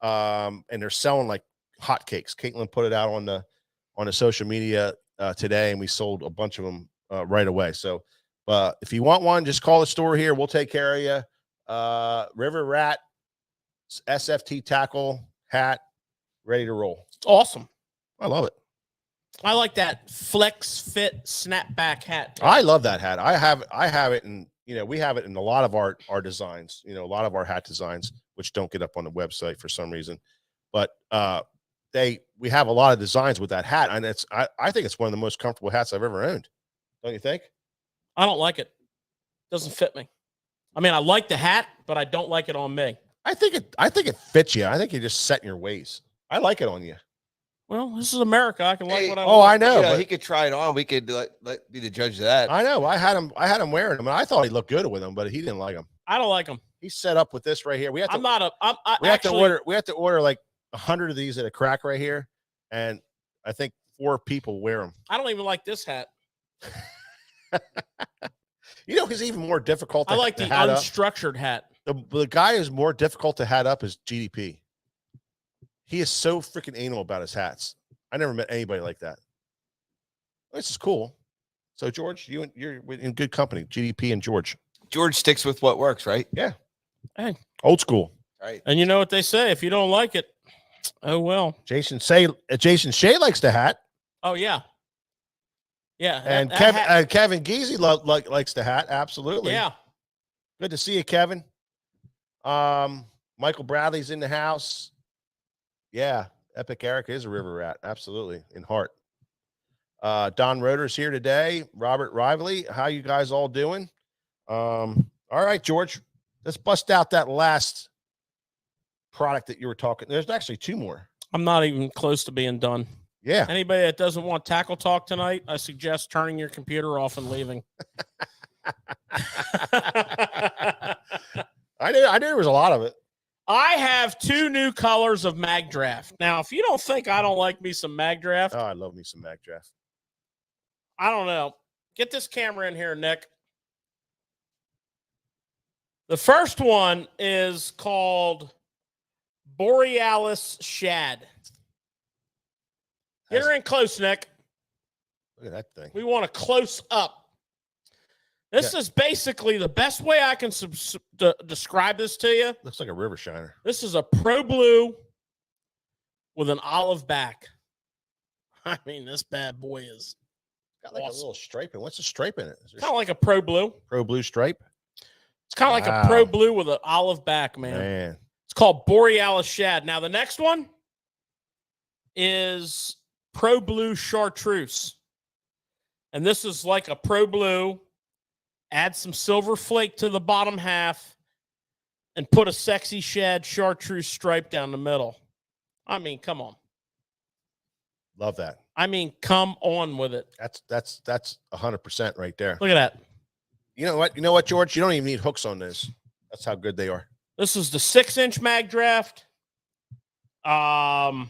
and they're selling like hotcakes. Caitlin put it out on the social media today, and we sold a bunch of them right away. So if you want one, just call the store here. We'll take care of you. River Rat SFT tackle hat, ready to roll. It's awesome. I love it. I like that flex fit snapback hat. I love that hat. I have it, and you know, we have it in a lot of our designs, you know, a lot of our hat designs, which don't get up on the website for some reason, but we have a lot of designs with that hat, and I think it's one of the most comfortable hats I've ever owned. Don't you think? I don't like it. Doesn't fit me. I mean, I like the hat, but I don't like it on me. I think it fits you. I think you're just set in your ways. I like it on you. Well, this is America. I can like what I want. want. I know. You know, he could try it on. We could let be the judge of that. I know. I had him wearing them, and I thought he looked good with them, but he didn't like them. I don't like them. He's set up with this right here. We have to. We have to order like 100 of these at a crack right here, and I think 4 people wear them. I don't even like this hat. You know, because even more difficult. I like the unstructured hat. The guy who's more difficult to hat up is GDP. He is so freaking anal about his hats. I never met anybody like that. This is cool. So George, you're in good company. GDP and George. George sticks with what works, right? Yeah. Hey, old school. Right. And you know what they say: if you don't like it, oh well. Jason Shea likes the hat. Oh yeah. Yeah. And Kevin Geezy likes the hat. Absolutely. Yeah. Good to see you, Kevin. Michael Bradley's in the house. Yeah. Epic Eric is a River Rat. Absolutely. In heart. Don Roeder's here today. Robert Rively. How you guys all doing? All right, George. Let's bust out that last product that you were talking. There's actually 2 more. I'm not even close to being done. Yeah. Anybody that doesn't want tackle talk tonight, I suggest turning your computer off and leaving. I knew there was a lot of it. I have 2 new colors of Mag Draft. Now, if you don't think I don't like me some Mag Draft, Oh, I love me some Mag Draft. I don't know. Get this camera in here, Nick. The first one is called Borealis Shad. Get her in close, Nick. Look at that thing. We want a close up. This is basically the best way I can describe this to you. Looks like a river shiner. This is a pro blue with an olive back. I mean, this bad boy is got like a little stripe. And what's the stripe in it? Kind of like a pro blue. Pro blue stripe. It's kind of like a pro blue with an olive back, man. Man. It's called Borealis Shad. Now, the next one is Pro Blue Chartreuse. And this is like a Pro Blue. Add some silver flake to the bottom half and put a sexy shad chartreuse stripe down the middle. I mean, come on. Love that. I mean, come on with it. That's 100% right there. Look at that. You know what? You know what, George? You don't even need hooks on this. That's how good they are. This is the 6-inch mag draft. Yeah.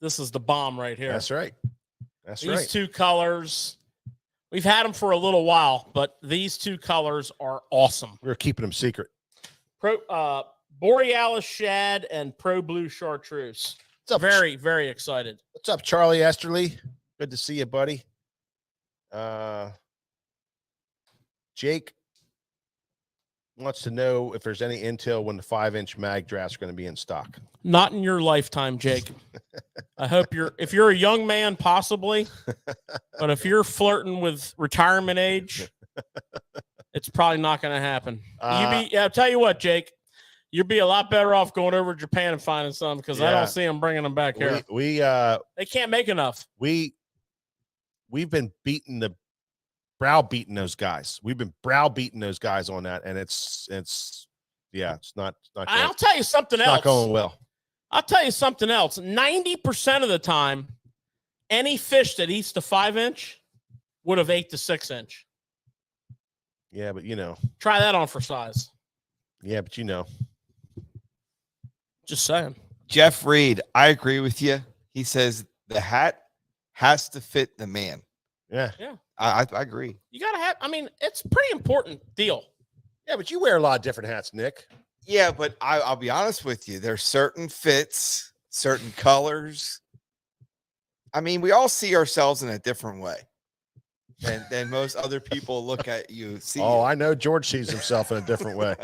This is the bomb right here. That's right. That's These right. two colors, we've had them for a little while, but these two colors are awesome. We're keeping them secret. Borealis Shad and Pro Blue Chartreuse. What's up? Very, very excited. What's up, Charlie Esterly? Good to see you, buddy. Jake wants to know if there's any intel when the 5-inch mag drafts are going to be in stock. Not in your lifetime, Jake. I hope if you're a young man, possibly, but if you're flirting with retirement age, it's probably not going to happen. I'll tell you what, Jake, you'd be a lot better off going over to Japan and finding some, because I don't see them bringing them back here. They can't make enough. We've been browbeating those guys. We've been browbeating those guys on that, and it's not. I'll tell you something else. Not going well. I'll tell you something else. 90% of the time, any fish that eats the 5-inch would have ate the 6-inch. Yeah, but Try that on for size. Yeah, but Just saying. Jeff Reed, I agree with you. He says the hat has to fit the man. Yeah. I agree. You got to have, it's a pretty important deal. Yeah, but you wear a lot of different hats, Nick. Yeah, but I'll be honest with you. There's certain fits, certain colors. We all see ourselves in a different way than most other people look at you. I know George sees himself in a different way.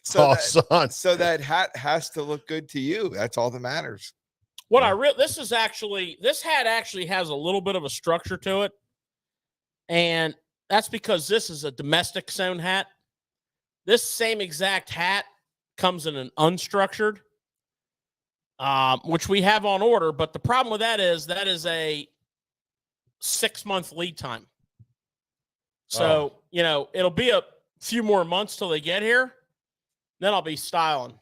So son. that hat has to look good to you. That's all that matters. This hat actually has a little bit of a structure to it. And that's because this is a domestic sewn hat. This same exact hat comes in an unstructured, which we have on order. But the problem with that is a 6-month lead time. So, it'll be a few more months till they get here. Then I'll be styling.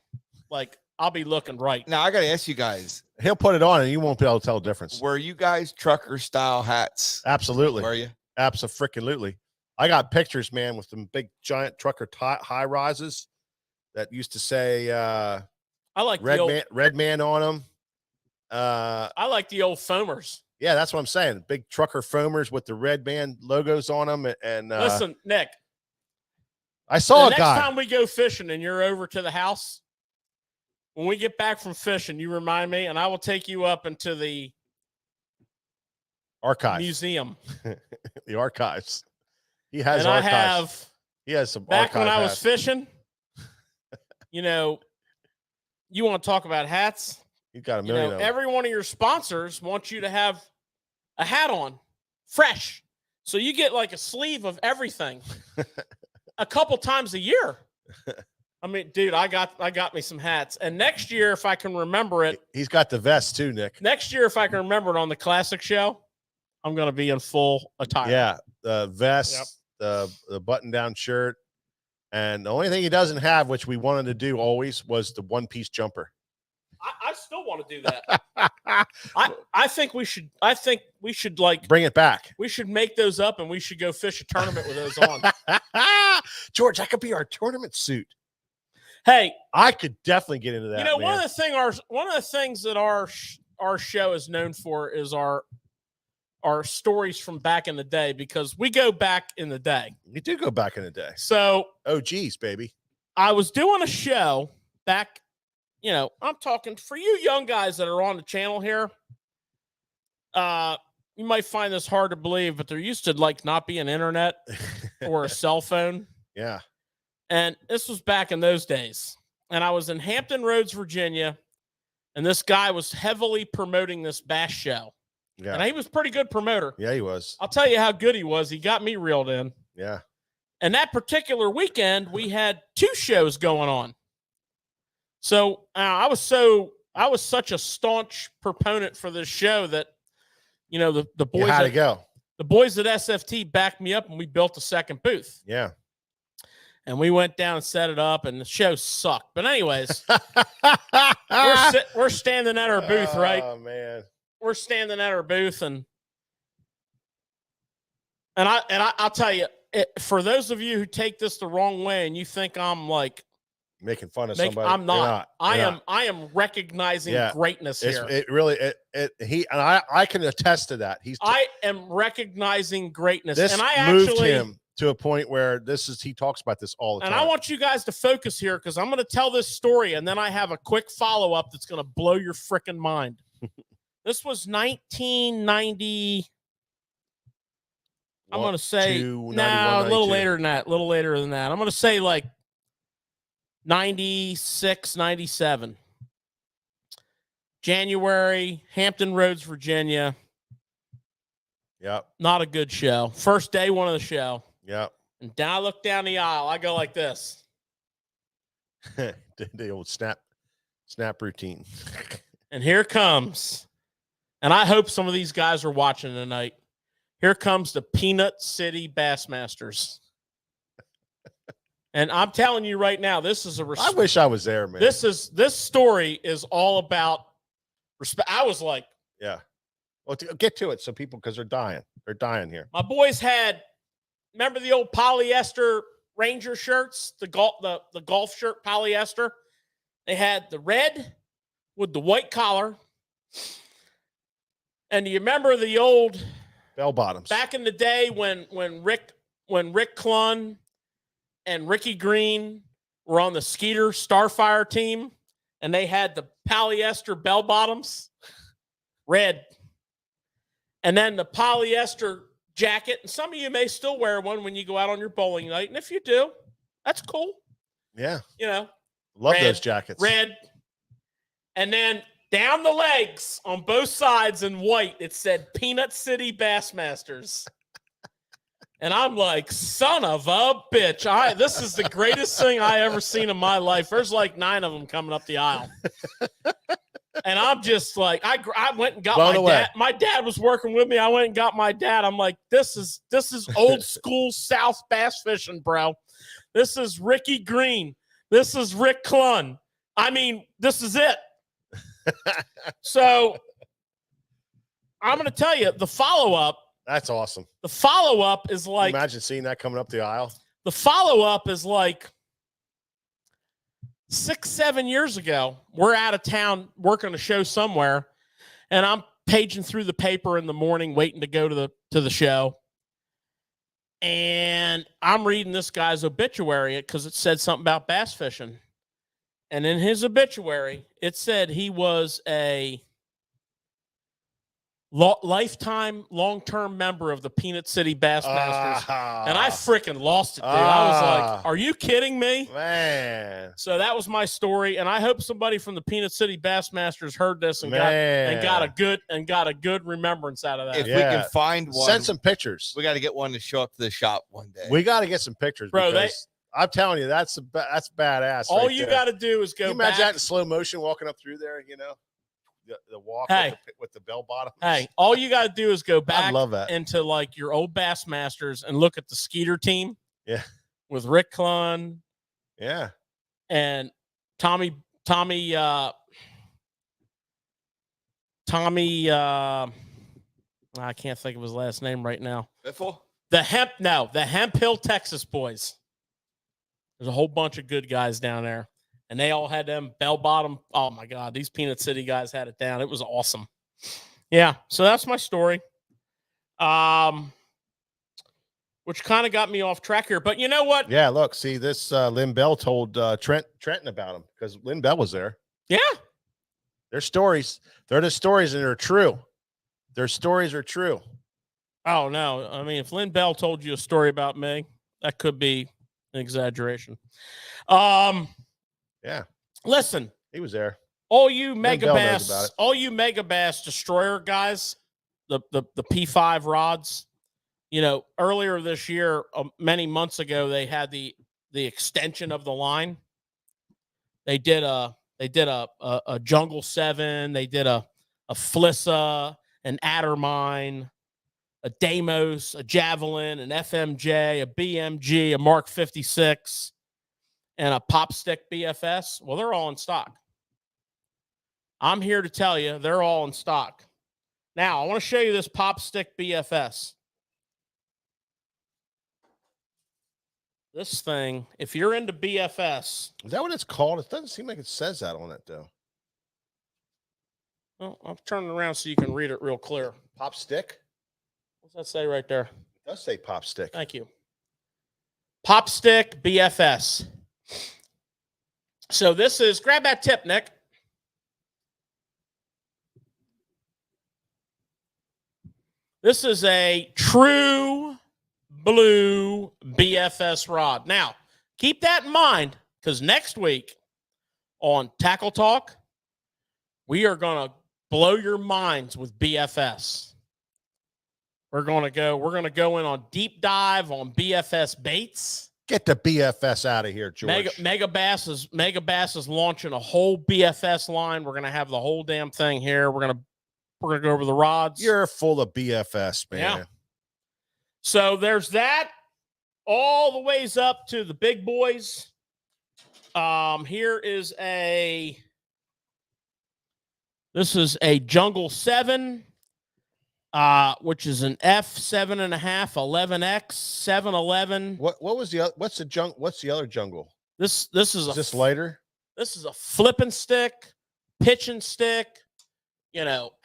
I'll be looking right. Now, I got to ask you guys. He'll put it on and you won't be able to tell the difference. Were you guys trucker style hats? Absolutely. Were you? Absolutely. I got pictures, man, with some big giant trucker high rises that used to say I like red man on them. I like the old foamers. Yeah, that's what I'm saying. Big trucker foamers with the red man logos on them. And listen, Nick, I saw a guy. Next time we go fishing and you're over to the house, when we get back from fishing, you remind me, and I will take you up into the archive museum. The archives. He has and archives. He has some back when I was hats. fishing. You want to talk about hats? You got a million of them. Every one of your sponsors wants you to have a hat on, fresh. So you get like a sleeve of everything a couple times a year. Dude, I got me some hats. And next year, if I can remember it. He's got the vest too, Nick. Next year, if I can remember it on the classic show, I'm going to be in full attire. Yeah, the vest, the button-down shirt. And the only thing he doesn't have, which we wanted to do always, was the one-piece jumper. I still want to do that. I think we should bring it back. We should make those up and we should go fish a tournament with those on. George, that could be our tournament suit. Hey, I could definitely get into that. One of the things that our show is known for is our stories from back in the day, because we go back in the day. We do go back in the day. So, geez, baby. I was doing a show back, I'm talking for you young guys that are on the channel here. You might find this hard to believe, but there used to not be an internet or a cell phone. Yeah. And this was back in those days. And I was in Hampton Roads, Virginia, and this guy was heavily promoting this bass show. Yeah. And he was a pretty good promoter. Yeah, he was. I'll tell you how good he was. He got me reeled in. Yeah. And that particular weekend, we had 2 shows going on. So I was such a staunch proponent for this show that, you know, the You boys had to go. the boys at SFT backed me up, and we built a second booth. Yeah. And we went down and set it up, and the show sucked. But anyways, we're standing at our booth, right? Oh man, We're standing at our booth, and I'll tell you, for those of you who take this the wrong way and you think I'm like making fun of somebody, I'm not. You're not. I am recognizing greatness here. It really he and I can attest to that. I am recognizing greatness, this and I moved actually him to a point where he talks about this all the time. And I want you guys to focus here because I'm going to tell this story, and then I have a quick follow up that's going to blow your freaking mind. This was 1990. I'm going to say a little later than that. I'm going to say like 96, 97. January, Hampton Roads, Virginia. Yep. Not a good show. First day one of the show. Yep. And then I look down the aisle. I go like this. The old snap routine. And here comes. And I hope some of these guys are watching tonight. Here comes the Peanut City Bassmasters. And I'm telling you right now, this is I wish I was there, man. This story is all about respect. I was like, yeah. Well, get to it, so people, because they're dying. They're dying here. My boys had, remember the old polyester Ranger shirts, the golf shirt polyester. They had the red with the white collar. And do you remember the old bell bottoms back in the day when Rick Clunn and Ricky Green were on the Skeeter Starfire team, and they had the polyester bell bottoms, red, and then the polyester jacket. And some of you may still wear one when you go out on your bowling night, and if you do, that's cool. Yeah, you know, love those jackets. Red, and then down the legs on both sides in white, it said Peanut City Bassmasters. And I'm like, son of a bitch. This is the greatest thing I ever seen in my life. There's like 9 of them coming up the aisle. And I'm just like, I went and got my dad. My dad was working with me. I went and got my dad. I'm like, this is old school South bass fishing, bro. This is Ricky Green. This is Rick Clunn. I mean, this is it. So I'm going to tell you the follow-up. That's awesome. The follow-up is like, imagine seeing that coming up the aisle. The follow-up is like 6-7 years ago. We're out of town working a show somewhere, and I'm paging through the paper in the morning, waiting to go to the show. And I'm reading this guy's obituary because it said something about bass fishing. And in his obituary, it said he was a lifetime, long-term member of the Peanut City Bassmasters. And I freaking lost it, dude. I was like, are you kidding me? Man. So that was my story. And I hope somebody from the Peanut City Bassmasters heard this and got a good remembrence out of that. If we can find one, send some pictures. We got to get one to show up to the shop one day. We got to get some pictures, bro. I'm telling you, that's badass. All you got to do is go. Can you imagine that in slow motion, walking up through there, you know, the walk with the bell bottoms. Hey, all you got to do is go back. I love that. Into like your old Bassmasters and look at the Skeeter team. Yeah, with Rick Clunn. Yeah, and Tommy. I can't think of his last name right now. Biffle? The Hemp Hill, Texas boys. There's a whole bunch of good guys down there, and they all had them bell bottom. Oh my God, these Peanut City guys had it down. It was awesome. Yeah, so that's my story. Which kind of got me off track here, but you know what? Yeah, look, see this. Lynn Bell told Trenton about him because Lynn Bell was there. Yeah, their stories. They're the stories, and they're true. Their stories are true. Oh no, I mean, if Lynn Bell told you a story about me, that could be an exaggeration. Yeah. Listen, he was there. All you mega bass destroyer guys, the P5 rods, earlier this year, many months ago, they had the extension of the line. They did a Jungle 7. They did a Flissa, an Addermine, a Deimos, a Javelin, an FMJ, a BMG, a Mark 56, and a Pop Stick BFS. Well, they're all in stock. I'm here to tell you they're all in stock. Now, I want to show you this Pop Stick BFS. This thing, if you're into BFS. Is that what it's called? It doesn't seem like it says that on it, though. Well, I'll turn it around so you can read it real clear. Pop Stick? What's that say right there? It does say Pop Stick. Thank you. Pop Stick BFS. So this is, grab that tip, Nick. This is a true blue BFS rod. Now, keep that in mind, because next week on Tackle Talk, we are going to blow your minds with BFS. We're going to go in on deep dive on BFS baits. Get the BFS out of here, George. Mega Bass is launching a whole BFS line. We're going to have the whole damn thing here. We're going to go over the rods. You're full of BFS, man. Yeah. So there's that, all the ways up to the big boys. This is a Jungle 7, which is an F7.5 11X 711. What's the other jungle? Is this lighter? This is a flipping stick, pitching stick,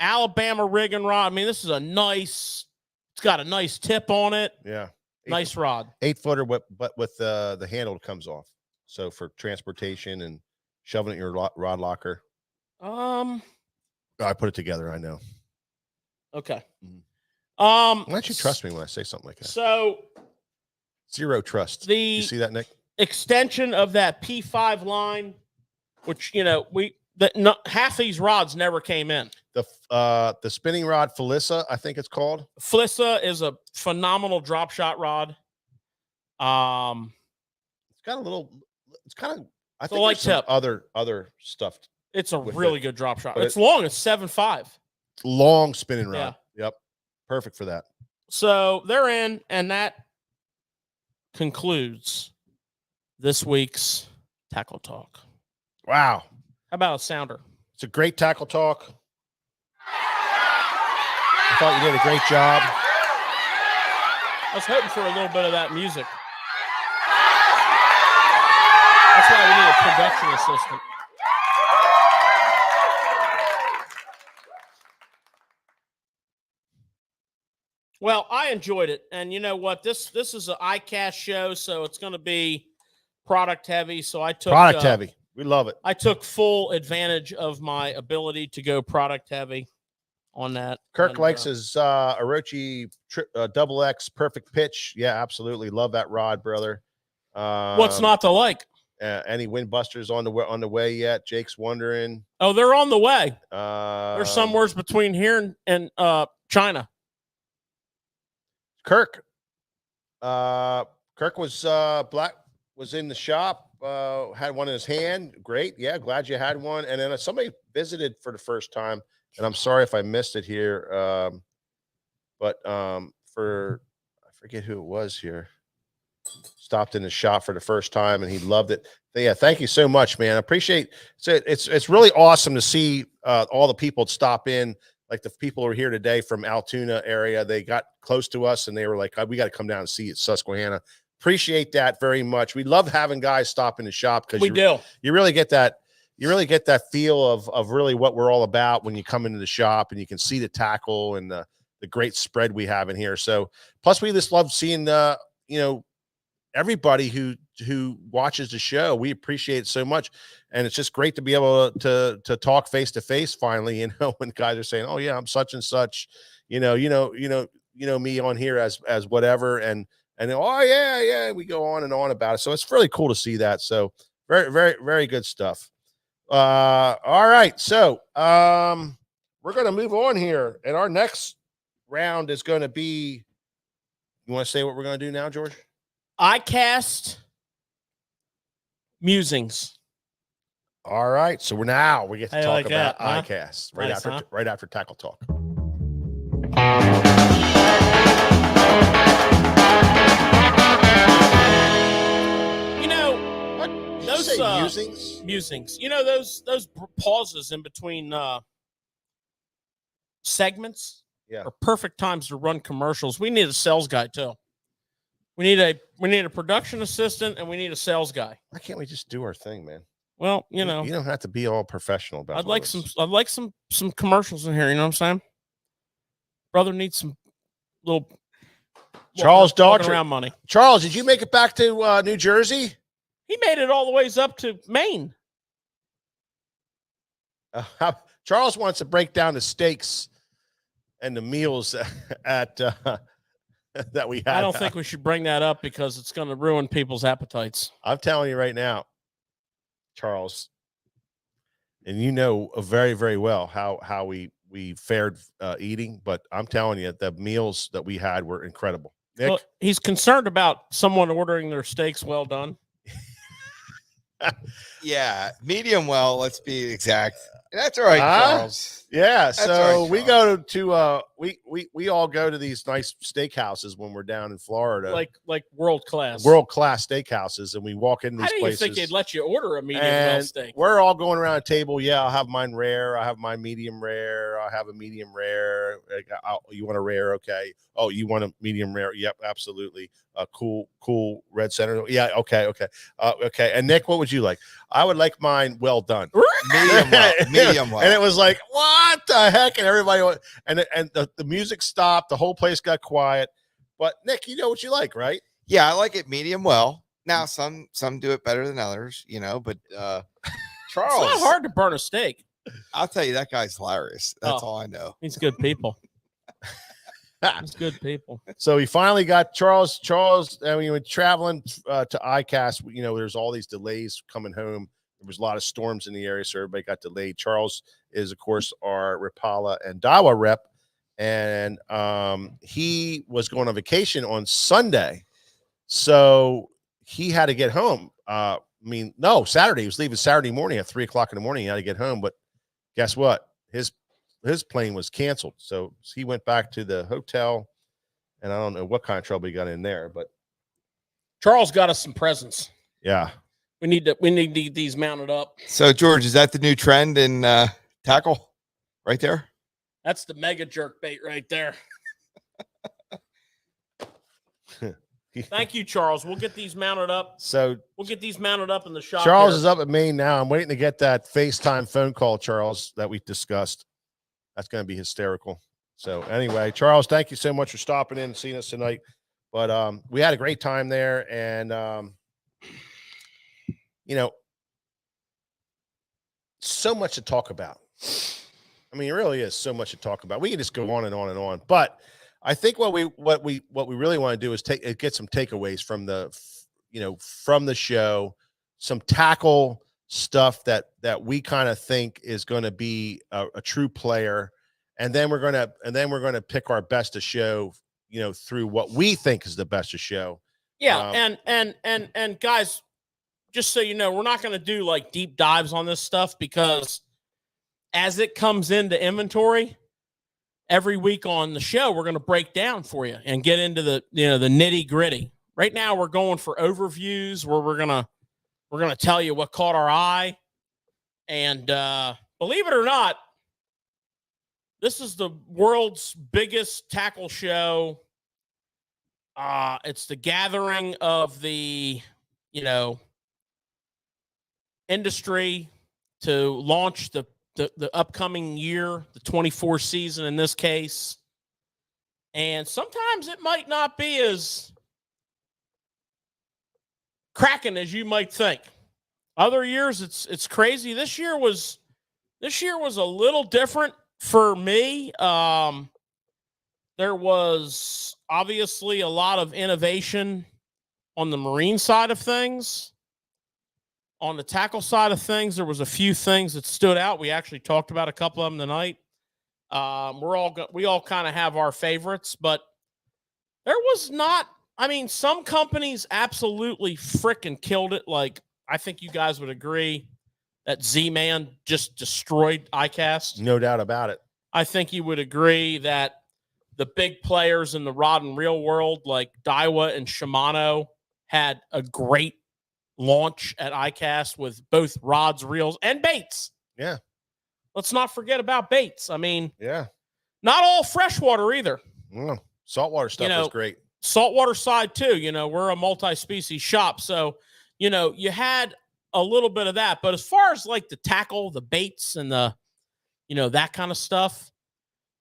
Alabama rigging rod. I mean, this is it's got a nice tip on it. Yeah. Nice rod. 8-footer, but with the handle comes off. So for transportation and shoving it in your rod locker. I put it together. I know. Okay. Mm-hmm. Why don't you trust me when I say something like that? So zero trust. You see that, Nick? Extension of that P5 line, which half these rods never came in. The spinning rod Felissa, I think it's called. Felissa is a phenomenal drop shot rod. It's got a little. It's kind of. I think like there's some other stuff. It's a really good drop shot. It's long. It's 7.5. Long spinning rod. Yeah. Yep. Perfect for that. So they're in, and that concludes this week's Tackle Talk. Wow. How about a sounder? It's a great Tackle Talk. I thought you did a great job. I was hoping for a little bit of that music. That's why we need a production assistant. Well, I enjoyed it. And you know what? This is an Icast show, so it's going to be product heavy. So I took product heavy. We love it. I took full advantage of my ability to go product heavy on that. Kirk likes his Orochi double X perfect pitch. Yeah, absolutely. Love that rod, brother. What's not to like? Any wind busters on the way yet? Jake's wondering. Oh, they're on the way. They're somewhere between here and China. Kirk was was in the shop, had one in his hand. Great. Yeah, glad you had one. And then somebody visited for the first time, and I'm sorry if I missed it here. But I forget who it was here. Stopped in the shop for the first time, and he loved it. But yeah, thank you so much, man. I appreciate it. It's really awesome to see all the people stop in. Like the people who are here today from Altoona area, they got close to us and they were like, we got to come down and see it, Susquehanna. Appreciate that very much. We love having guys stop in the shop because you really get that feel of really what we're all about when you come into the shop and you can see the tackle and the great spread we have in here. So plus we just love seeing everybody who watches the show. We appreciate it so much. And it's just great to be able to talk face to face finally, when guys are saying, oh yeah, I'm such and such, me on here as whatever. And oh yeah, we go on and on about it. So it's really cool to see that. So very, very, very good stuff. All right. So we're going to move on here, and our next round is going to be You want to say what we're going to do now, George? Icast musings. All right. So we get to How you talk like about that, huh? iCast Nice, huh? right after Tackle Talk. You know, Did those you say musings? musings. You know, those pauses in between segments Yeah. are perfect times to run commercials. We need a sales guy too. We need a production assistant and we need a sales guy. Why can't we just do our thing, man? Well, you know, you don't have to be all professional about. I'd all like this. some commercials in here. You know what I'm saying? Brother needs some little Charles walking Daughtry. around money. Charles, did you make it back to New Jersey? He made it all the ways up to Maine. Charles wants to break down the steaks and the meals at that we had. I don't think we should bring that up because it's going to ruin people's appetites. I'm telling you right now, Charles, and you know very, very well how we fared eating, but I'm telling you, the meals that we had were incredible. Nick? Well, he's concerned about someone ordering their steaks well done. Yeah, medium well. Let's be exact. That's all right, Charles. Yeah, That's so all right, we go to we all go to these nice steakhouses when we're down in Florida, like world class steakhouses, and we walk in these How do you places. think they'd let you order a medium well And steak? we're all going around a table. Yeah, I'll have mine rare. I have my medium rare. I have a medium rare. You want a rare? Okay. Oh, you want a medium rare? Yep, absolutely. Cool red center. Yeah. Okay. Okay. And Nick, what would you like? I would like mine well done. Medium well. Medium well. And it was like, what the heck? And everybody went, and the music stopped. The whole place got quiet. But Nick, you know what you like, right? Yeah, I like it medium well. Now some do it better than others, you know, but Charles, It's not hard to burn a steak. I'll tell you, that guy's hilarious. That's Oh. all I know. He's good people. He's good people. So we finally got Charles. And we were traveling to Icast. You know, there's all these delays coming home. There was a lot of storms in the area, so everybody got delayed. Charles is, of course, our Rapala and Dawa rep, and he was going on vacation on Sunday, so he had to get home. Saturday. He was leaving Saturday morning at 3:00 in the morning. He had to get home, but guess what? His plane was canceled, so he went back to the hotel, and I don't know what kind of trouble he got in there, but Charles got us some presents. yeah. We need these mounted up. So George, is that the new trend in tackle right there? That's the mega jerk bait right there. Thank you, Charles. We'll get these mounted up. So We'll get these mounted up in the shop. Charles here. is up at Maine now. I'm waiting to get that FaceTime phone call, Charles, that we discussed. That's going to be hysterical. So anyway, Charles, thank you so much for stopping in and seeing us tonight. But we had a great time there, and you know, so much to talk about. I mean, it really is so much to talk about. We can just go on and on and on. But I think what we really want to do is get some takeaways from from the show, some tackle stuff that we kind of think is going to be a true player, and then we're gonna pick our best to show, through what we think is the best to show. Yeah, and guys, just so you know, we're not going to do like deep dives on this stuff because as it comes into inventory every week on the show, we're going to break down for you and get into the the nitty gritty. Right now, we're going for overviews where we're gonna tell you what caught our eye, and believe it or not, this is the world's biggest tackle show. It's the gathering of the industry to launch the upcoming year, the 24 season in this case. And sometimes it might not be as cracking as you might think. Other years it's crazy. This year was a little different for me. There was obviously a lot of innovation on the marine side of things. On the tackle side of things, there was a few things that stood out. We actually talked about a couple of them tonight. We all kind of have our favorites, but There was not, I mean, some companies absolutely frickin' killed it. Like, I think you guys would agree that Z-Man just destroyed Icast. No doubt about it. I think you would agree that the big players in the rod and reel world, like Daiwa and Shimano, had a great launch at Icast with both rods, reels, and baits. Yeah. Let's not forget about baits. I mean, Yeah. not all freshwater either. Mm. Saltwater stuff was great. Saltwater side too. We're a multi-species shop. So, you had a little bit of that. But as far as like the tackle, the baits, and the, that kind of stuff,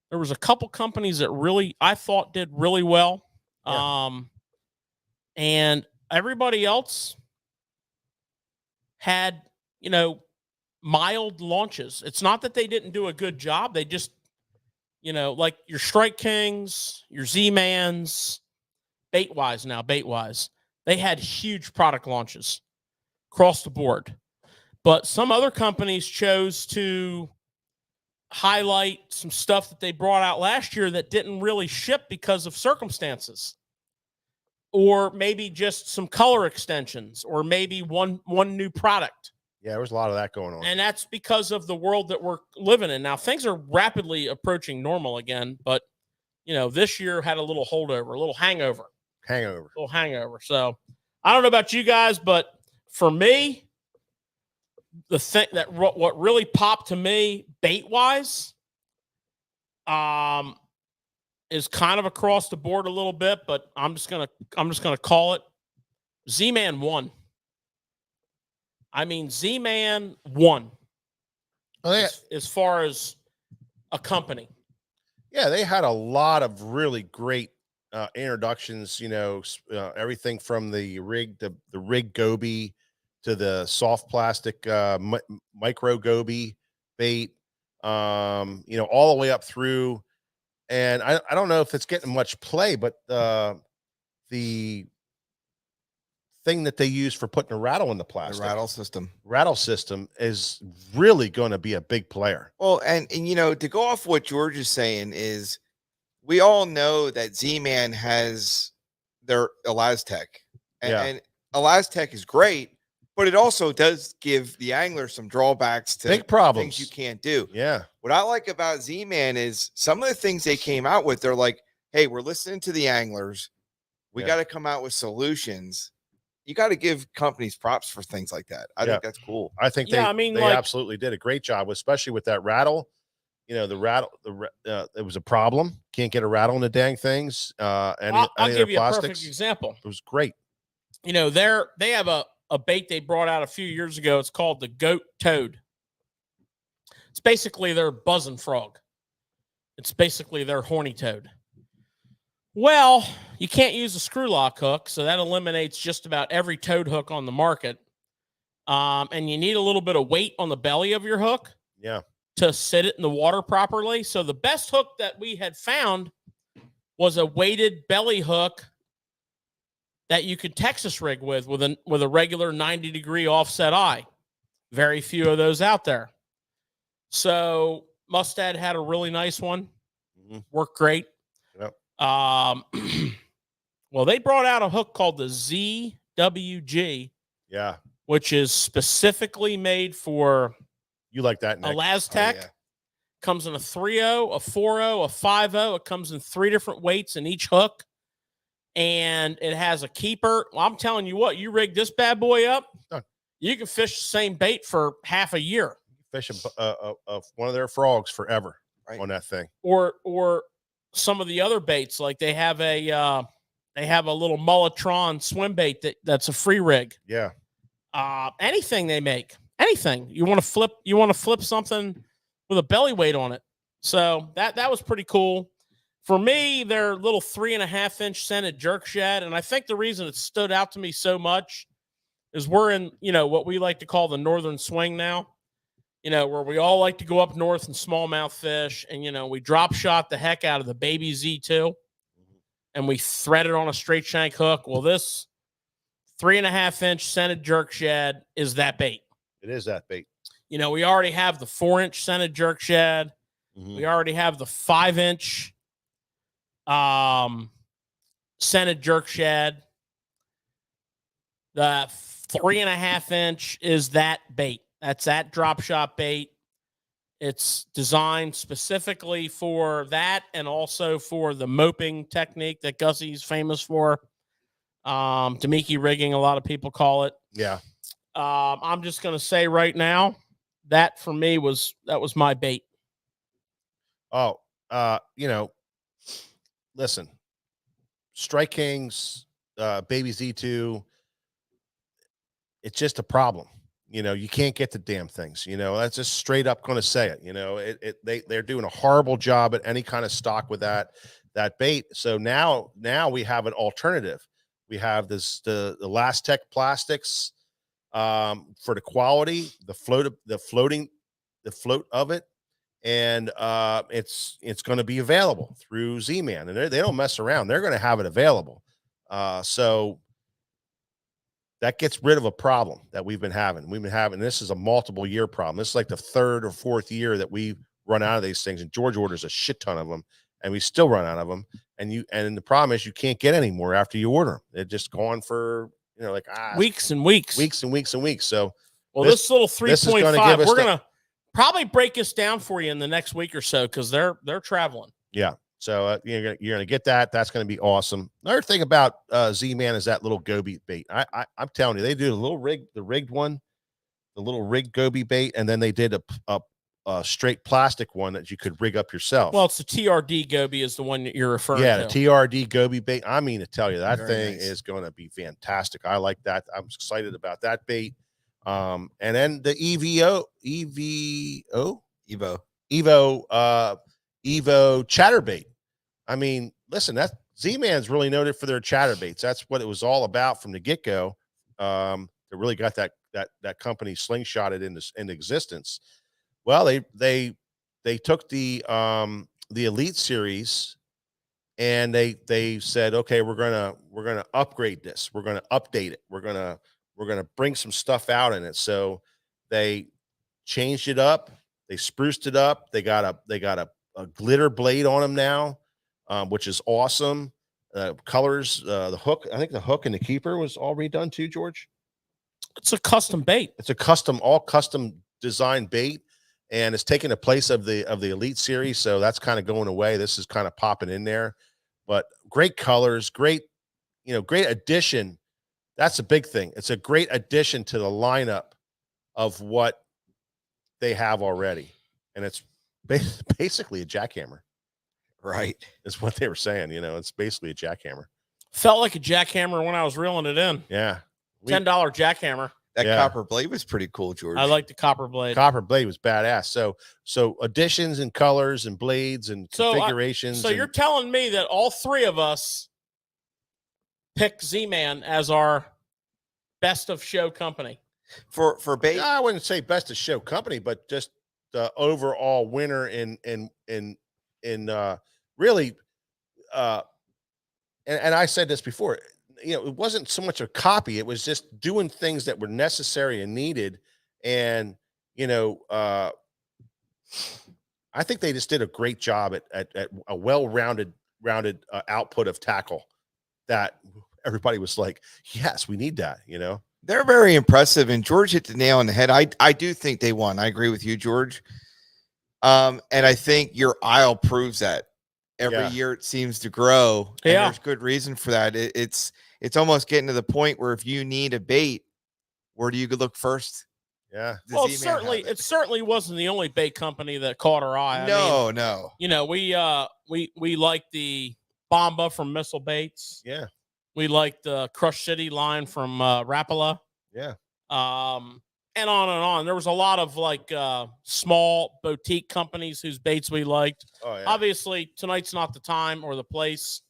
there was a couple companies that really, I thought, did really well. Yeah. And everybody else had, mild launches. It's not that they didn't do a good job. They just, like your Strike Kings, your Z-Mans, bait-wise, they had huge product launches across the board. But some other companies chose to highlight some stuff that they brought out last year that didn't really ship because of circumstances, or maybe just some color extensions, or maybe one new product. Yeah, there was a lot of that going on. And that's because of the world that we're living in now. Things are rapidly approaching normal again, but this year had a little holdover, a little hangover. So I don't know about you guys, but for me, the thing that what really popped to me bait wise is kind of across the board a little bit, but I'm just gonna call it Z-Man won. I mean, Z-Man won. As far as a company. Yeah, they had a lot of really great introductions, everything from the rig goby to the soft plastic micro goby bait, all the way up through. And I don't know if it's getting much play, but the thing that they use for putting a rattle in the plastic, the rattle system is really going to be a big player. Well, and to go off what George is saying is, we all know that Z-Man has their Elastec, and Elastec is great, but it also does give the angler some drawbacks to big problems things you can't do. Yeah. What I like about Z-Man is some of the things they came out with. They're like, hey, we're listening to the anglers. We got to come out with solutions. You got to give companies props for things like that. I think that's cool. I think they absolutely did a great job, especially with that rattle. The rattle, it was a problem. Can't get a rattle in the dang things. I'll give you a perfect example. It was great. They have a bait they brought out a few years ago. It's called the Goat Toad. It's basically their buzzing frog. It's basically their horny toad. Well, you can't use a screw lock hook, so that eliminates just about every toad hook on the market. And you need a little bit of weight on the belly of your hook. Yeah. To sit it in the water properly. So the best hook that we had found was a weighted belly hook that you could Texas rig with a regular 90-degree offset eye. Very few of those out there. So Mustad had a really nice one. Mm-hmm. Worked great. Yep. Well, they brought out a hook called the ZWG. Yeah. Which is specifically made for you like that, Nick? Elastec. Oh, yeah. Comes in a 3.0, a 4.0, a 5.0. It comes in 3 different weights in each hook. And it has a keeper. Well, I'm telling you what, you rig this bad boy up, you can fish the same bait for half a year. Fish one of their frogs forever on that thing. Or some of the other baits, like they have a little Mulletron swim bait that's a free rig. Yeah. Anything they make. Anything you want to flip something with a belly weight on it. So that was pretty cool. For me, their little 3.5-inch scented jerk shad, and I think the reason it stood out to me so much is we're in, what we like to call the northern swing now, where we all like to go up north and smallmouth fish, and we drop shot the heck out of the baby Z2, and we thread it on a straight shank hook. Well, this 3.5-inch scented jerk shad is that bait. It is that bait. We already have the 4-inch scented jerk shad. Mm-hmm. We already have the 5-inch scented jerk shad. The 3.5 inch is that bait. That's that drop shot bait. It's designed specifically for that and also for the moping technique that Gussie's famous for. Damiki rigging, a lot of people call it. Yeah. I'm just going to say right now that for me was my bait. Oh, listen, Strike Kings, Baby Z2, it's just a problem. You can't get the damn things. That's just straight up going to say it. They're doing a horrible job at any kind of stock with that bait. So now we have an alternative. We have the Last Tech plastics for the quality, the float of it, and it's going to be available through Z-Man, and they don't mess around. They're going to have it available. So that gets rid of a problem that we've been having. This is a multiple year problem. This is like the 3rd or 4th year that we run out of these things, and George orders a shit ton of them, and we still run out of them. And the problem is you can't get any more after you order them. They're just gone for weeks and weeks. So this little 3.5, we're gonna probably break this down for you in the next week or so because they're traveling. Yeah. So you're gonna get that. That's gonna be awesome. Another thing about Z-Man is that little goby bait. I'm telling you, they do the rigged one, the little rigged goby bait, and then they did a straight plastic one that you could rig up yourself. Well, it's the TRD goby is the one that you're referring to. Yeah, the TRD goby bait. I mean to tell you, that Very thing nice. is going to be fantastic. I like that. I'm excited about that bait. And then the Evo chatterbait. I mean, listen, that Z-Man's really noted for their chatterbaits. That's what it was all about from the get-go. They really got that company slingshotted into existence. Well, they took the Elite series and they said, okay, we're gonna upgrade this. We're gonna update it. We're gonna bring some stuff out in it. So they changed it up. They spruced it up. They got a glitter blade on them now, which is awesome. Colors, the hook. I think the hook and the keeper was all redone too, George. It's a custom bait. It's a custom designed bait, and it's taking the place of the Elite series. So that's kind of going away. This is kind of popping in there, but great colors, great addition. That's a big thing. It's a great addition to the lineup of what they have already, and it's basically a jackhammer. Right. Is what they were saying. It's basically a jackhammer. Felt like a jackhammer when I was reeling it in. Yeah. $10 jackhammer. That copper blade was pretty cool, George. I like the copper blade. Copper blade was badass. So additions and colors and blades and configurations. So you're telling me that all three of us picked Z-Man as our best of show company for bait? I wouldn't say best of show company, but just the overall winner in really. And I said this before. It wasn't so much a copy. It was just doing things that were necessary and needed. And, I think they just did a great job at a well-rounded output of tackle that everybody was like, yes, we need that, They're very impressive. And George hit the nail on the head. I do think they won. I agree with you, George. And I think your aisle proves that. Every year it seems to grow. And there's good reason for that. It's almost getting to the point where if you need a bait, where do you look first? Yeah. Well, it certainly wasn't the only bait company that caught our eye. No. We like the Bomba from Missile Baits. Yeah. We like the Crush City line from Rapala. Yeah. And on and on. There was a lot of small boutique companies whose baits we liked. Oh, yeah. Obviously, tonight's not the time or the place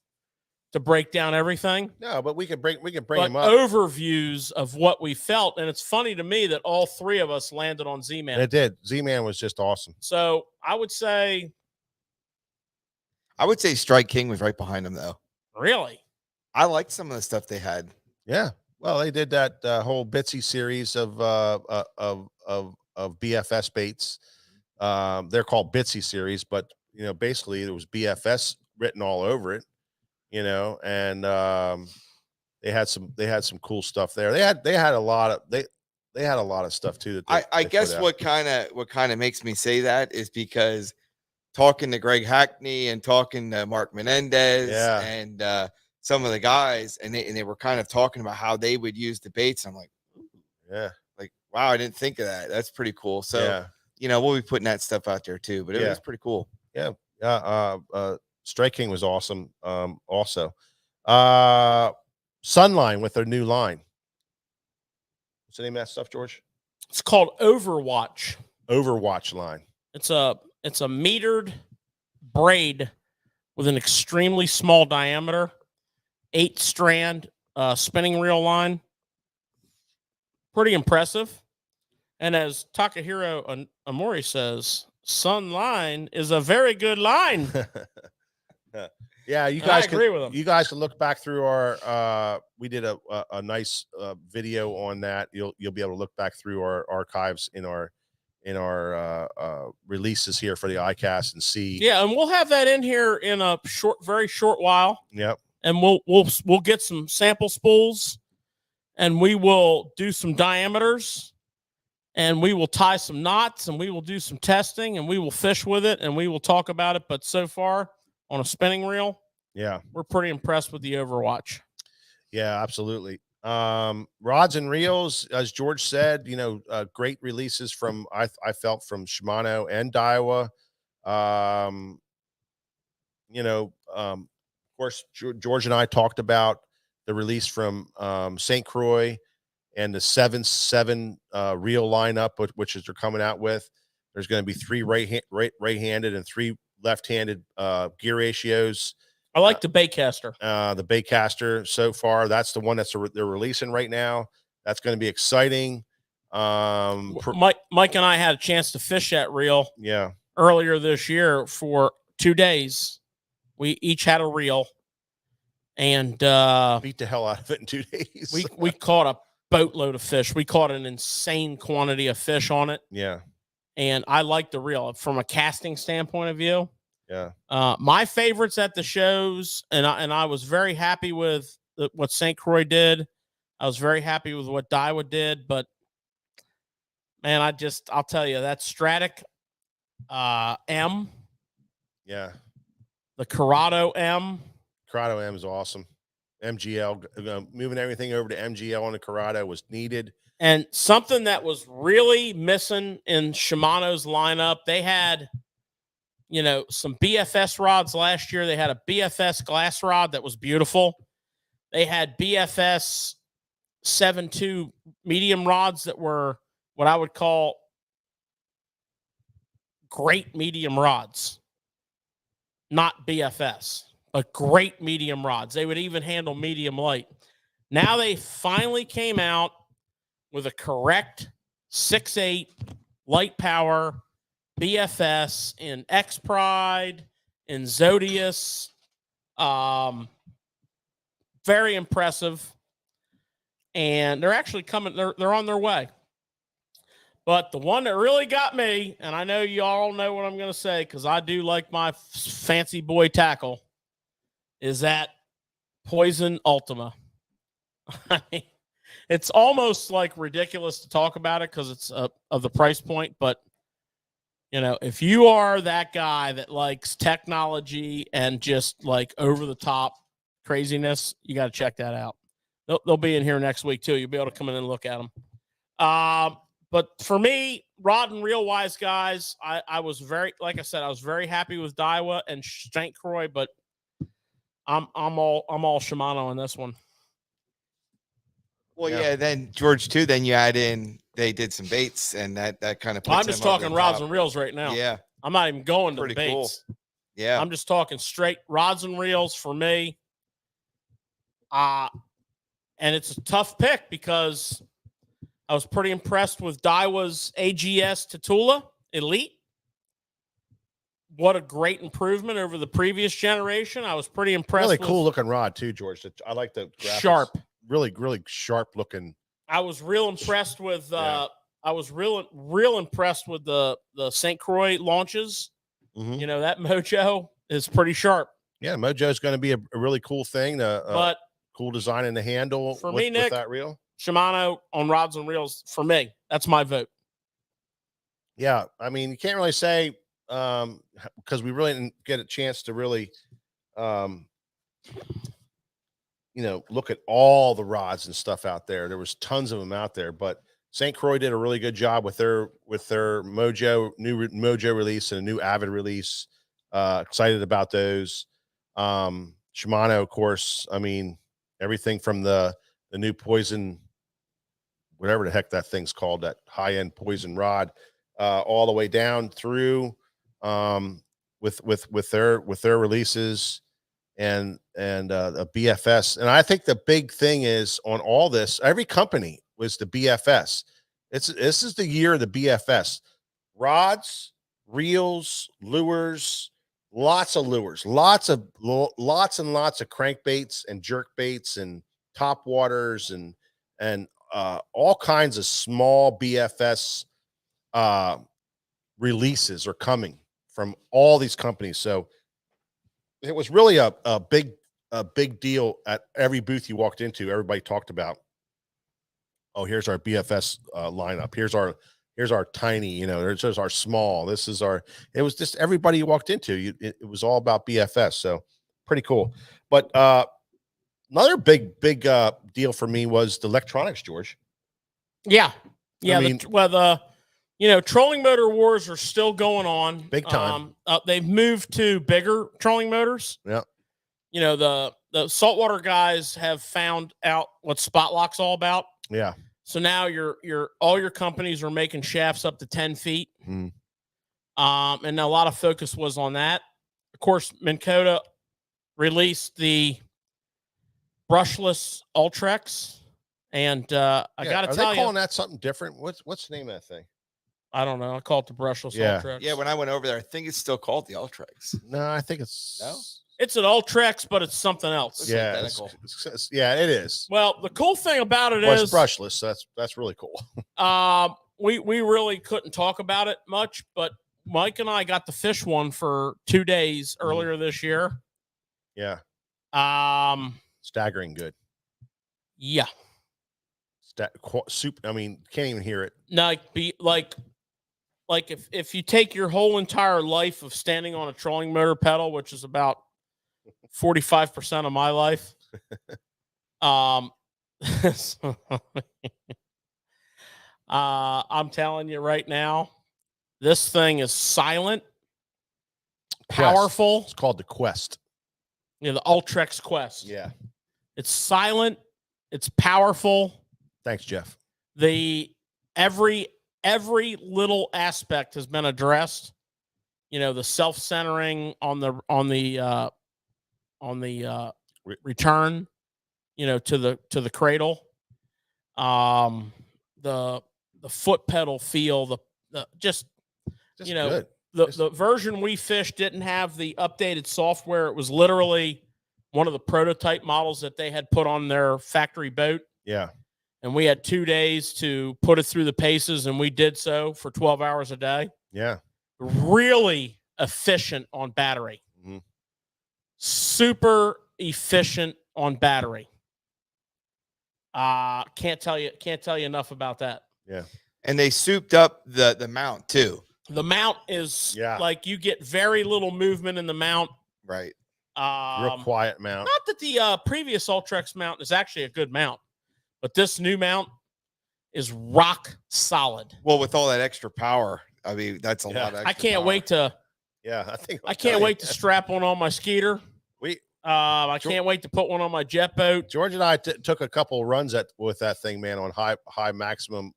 to break down everything. No, but we can bring them up. Overviews of what we felt. And it's funny to me that all three of us landed on Z-Man. It did. Z-Man was just awesome. So I would say Strike King was right behind them, though. Really? I liked some of the stuff they had. Yeah. Well, they did that whole Bitsy series of BFS baits. They're called Bitsy series, but basically it was BFS written all over it. and they had some cool stuff there. They had a lot of stuff too. That I they guess put out. what kind of makes me say that is because talking to Greg Hackney and talking to Mark Menendez Yeah. and some of the guys, and they were kind of talking about how they would use debates. I'm like, Yeah, like, wow, I didn't think of that. That's pretty cool. So, yeah, we'll be putting that stuff out there too, but it Yeah. was pretty cool. yeah. Strike King was awesome. Also, Sunline with their new line. What's the name of that stuff, George? It's called Overwatch. Overwatch line. It's a metered braid with an extremely small diameter, 8-strand spinning reel line. Pretty impressive. And as Takahiro Amori says, Sun line is a very good line. Yeah, you And guys I agree with him. You guys can look back through our we did a nice video on that. You'll be able to look back through our archives in our releases here for the Icast and see. Yeah, and we'll have that in here in a very short while. Yep. And we'll get some sample spools, and we will do some diameters, and we will tie some knots, and we will do some testing, and we will fish with it, and we will talk about it. But so far, on a spinning reel, yeah, we're pretty impressed with the Overwatch. Yeah, absolutely. Rods and reels, as George said, great releases from I felt from Shimano and Daiwa. Of course, George and I talked about the release from St. Croix and the 7-7 reel lineup, which is they're coming out with. There's going to be 3 right-handed and 3 left-handed gear ratios. I like the Baycaster. The Baycaster so far, that's the one they're releasing right now. That's going to be exciting. Mike and I had a chance to fish that reel. Yeah. Earlier this year for 2 days. We each had a reel, and beat the hell out of it in 2 days. we caught a boatload of fish. We caught an insane quantity of fish on it. Yeah. And I like the reel from a casting standpoint of view. Yeah. My favorites at the shows, and I was very happy with what St. Croix did. I was very happy with what Daiwa did, but man, I'll tell you that Stratic M. Yeah. The Corrado M. Corrado M is awesome. MGL, moving everything over to MGL on the Corrado was needed. And something that was really missing in Shimano's lineup, they had, some BFS rods last year. They had a BFS glass rod that was beautiful. They had BFS 7.2 medium rods that were what I would call great medium rods. Not BFS, but great medium rods. They would even handle medium light. Now they finally came out with a correct 6.8 light power BFS in X Pride, in Zodius. Very impressive. And they're actually coming, they're on their way. But the one that really got me, and I know you all know what I'm going to say because I do like my fancy boy tackle, is that Poison Ultima. I mean, it's almost like ridiculous to talk about it because it's of the price point. But, if you are that guy that likes technology and just like over the top craziness, you got to check that out. They'll be in here next week too. You'll be able to come in and look at them. But for me, rod and reel wise, guys, I was like I said, I was very happy with Daiwa and St. Croix, but I'm all Shimano on this one. Well, yeah. Then George too. Then you add in they did some baits, and that kind of. I'm just talking rods and reels right now. Yeah, I'm not even going to the pretty baits. Cool. Yeah, I'm just talking straight rods and reels for me. And it's a tough pick because I was pretty impressed with Daiwa's AGS Tatula Elite. What a great improvement over the previous generation. I was pretty impressed. Really cool looking rod too, George. I like the graphics. Sharp. Really, really sharp looking. I was real impressed with I was real impressed with the St. Croix launches. Mm-hmm. That mojo is pretty sharp. Yeah, Mojo's going to be a really cool thing. But Cool design in the handle for with, me, Nick, with that reel. Shimano on rods and reels, for me, that's my vote. Yeah, I mean, you can't really say because we really didn't get a chance to really, look at all the rods and stuff out there. There was tons of them out there, but St. Croix did a really good job with their new Mojo release and a new Avid release. Excited about those. Shimano, of course. I mean, everything from the new Poison, whatever the heck that thing's called, that high end Poison rod, all the way down through with their releases and a BFS. And I think the big thing is on all this, every company was the BFS. This is the year of the BFS. Rods, reels, lures, lots and lots of crankbaits and jerk baits and top waters and all kinds of small BFS releases are coming from all these companies. So it was really a big deal at every booth you walked into. Everybody talked about, oh, here's our BFS lineup. Here's our tiny, there's our small. This is it was just everybody you walked into. It was all about BFS. So pretty cool. But another big deal for me was the electronics, George. Yeah. I mean, trolling motor wars are still going on. Big time. They've moved to bigger trolling motors. Yeah. The saltwater guys have found out what spot lock's all about. Yeah. So now all your companies are making shafts up to 10 feet. Mm. And a lot of focus was on that. Of course, Minn Kota released the brushless Ultrex. And I got to tell you, calling that something different? What's the name of that thing? I don't know. I call it the brushless Ultrex. Yeah, when I went over there, I think it's still called the Ultrex. No, I think it's no. It's an Ultrex, but it's something else. Yeah, it is. Well, the cool thing about it is it's brushless. So that's really cool. We really couldn't talk about it much, but Mike and I got to fish one for 2 days earlier this year. Yeah. Staggering good. Yeah. Soup. I mean, can't even hear it. No, if you take your whole entire life of standing on a trolling motor pedal, which is about 45% of my life, I'm telling you right now, this thing is silent, powerful. It's called the Quest. The Ultrex Quest. Yeah. It's silent. It's powerful. Thanks, Jeff. Every little aspect has been addressed. The self-centering on the return, to the cradle. The foot pedal feel, good. The version we fished didn't have the updated software. It was literally one of the prototype models that they had put on their factory boat. Yeah. And we had 2 days to put it through the paces, and we did so for 12 hours a day. Yeah. Really efficient on battery. Mm-hmm. Super efficient on battery. Can't tell you enough about that. Yeah. And they souped up the mount too. The mount is like you get very little movement in the mount. Right. Real quiet mount. Not that the previous Ultrex mount is actually a good mount, but this new mount is rock solid. Well, with all that extra power, I mean, that's a lot of extra I can't power. wait to. Yeah, I can't wait to strap one on my Skeeter. I can't wait to put one on my jet boat. George and I took a couple of runs with that thing, man, on high maximum,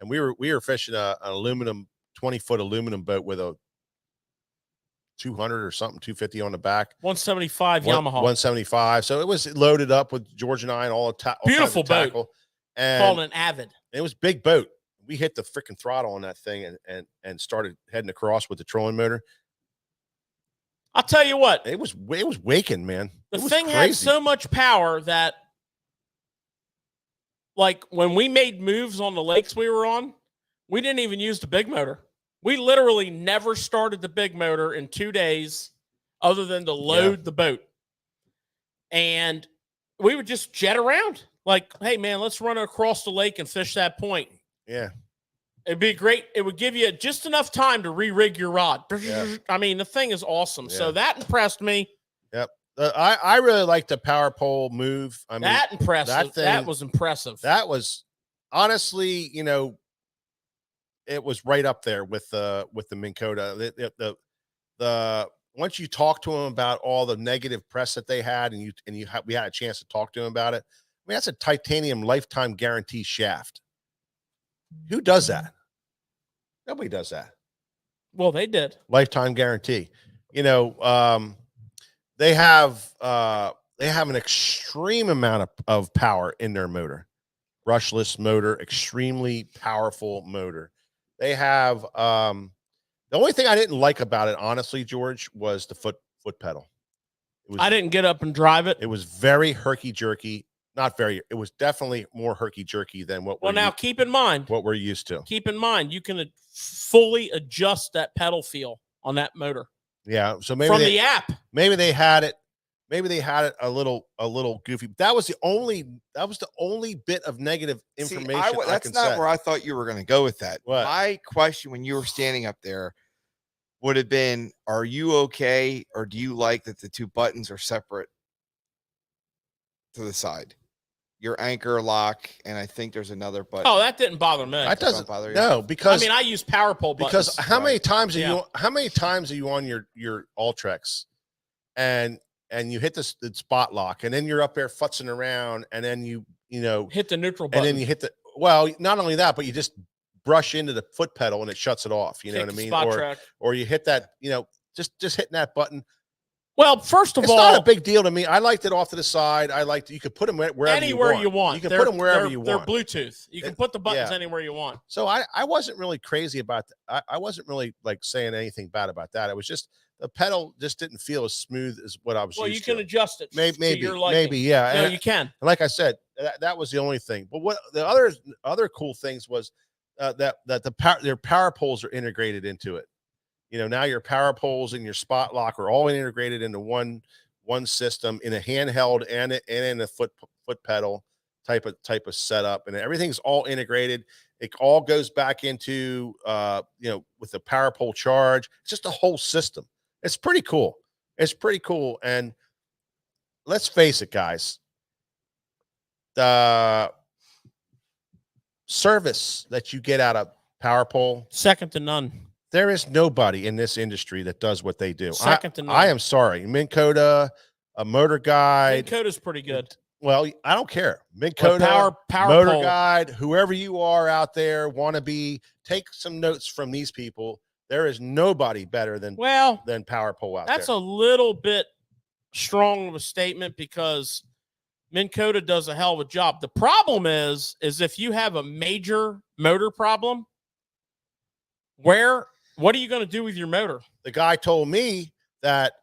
and we were fishing an aluminum 20-foot aluminum boat with a 200 or something, 250 on the back, 175 Yamaha, 175. So it was loaded up with George and I and all beautiful boat, tackle, and called an Avid. It was big boat. We hit the freaking throttle on that thing and started heading across with the trolling motor. I'll tell you what, it was waking, man. The thing had so much power that, like, when we made moves on the lakes we were on, we didn't even use the big motor. We literally never started the big motor in 2 days other than to load the boat. And we would just jet around like, hey, man, let's run across the lake and fish that point. Yeah. It'd be great. It would give you just enough time to re-rig your rod. Yeah. I mean, the thing is awesome. Yeah. So that impressed me. Yep. I really like the power pole move. I mean, That impressive. That was impressive. That was honestly, it was right up there with the Minn Kota. The once you talk to them about all the negative press that they had, and we had a chance to talk to them about it. I mean, that's a titanium lifetime guarantee shaft. Who does that? Nobody does that. Well, they did. Lifetime guarantee. They have an extreme amount of power in their motor. Brushless motor, extremely powerful motor. They have the only thing I didn't like about it, honestly, George, was the foot pedal. I didn't get up and drive it. It was very herky jerky. It was definitely more herky jerky than what. Well, now keep in mind what we're used to. Keep in mind you can fully adjust that pedal feel on that motor. Yeah, so maybe from the app. Maybe they had it. Maybe they had it a little goofy. That was the only bit of negative information. That's not where I thought you were going to go with that. What? My question when you were standing up there would have been, are you okay, or do you like that the two buttons are separate to the side? Your anchor lock, and I think there's another button. Oh, that didn't bother me. That doesn't bother you? No, because I use power pole buttons. Because how many times are you on your Ultrex and you hit the spot lock, and then you're up there futzing around, and then you hit the neutral button, and then you hit not only that, but you just brush into the foot pedal and it shuts it off. You know what I mean? Or you hit that, just hitting that button. Well, first of all, it's not a big deal to me. I liked it off to the side. You could put them wherever anywhere you want. You can put them wherever you want. They're Bluetooth. You can put the buttons anywhere you want. So I wasn't really crazy about that. I wasn't really like saying anything bad about that. It was just the pedal just didn't feel as smooth as what I was used to. Well, you can adjust it. Maybe, yeah. No, you can. And like I said, that was the only thing. But what the other cool things was that their power poles are integrated into it. Now your power poles and your spot lock are all integrated into one system in a handheld and in a foot pedal type of setup, and everything's all integrated. It all goes back into with the power pole charge. It's just a whole system. It's pretty cool. And let's face it, guys, the service that you get out of power pole, second to none. There is nobody in this industry that does what they do. Second to none. I am sorry. Minn Kota, a Motor Guide. Minn Kota's pretty good. Well, I don't care. Minn Kota, power Motor pole. Guide, whoever you are out there, take some notes from these people. There is nobody better than power pole out there. That's a little bit strong of a statement because Minn Kota does a hell of a job. The problem is if you have a major motor problem, what are you going to do with your motor? The guy told me that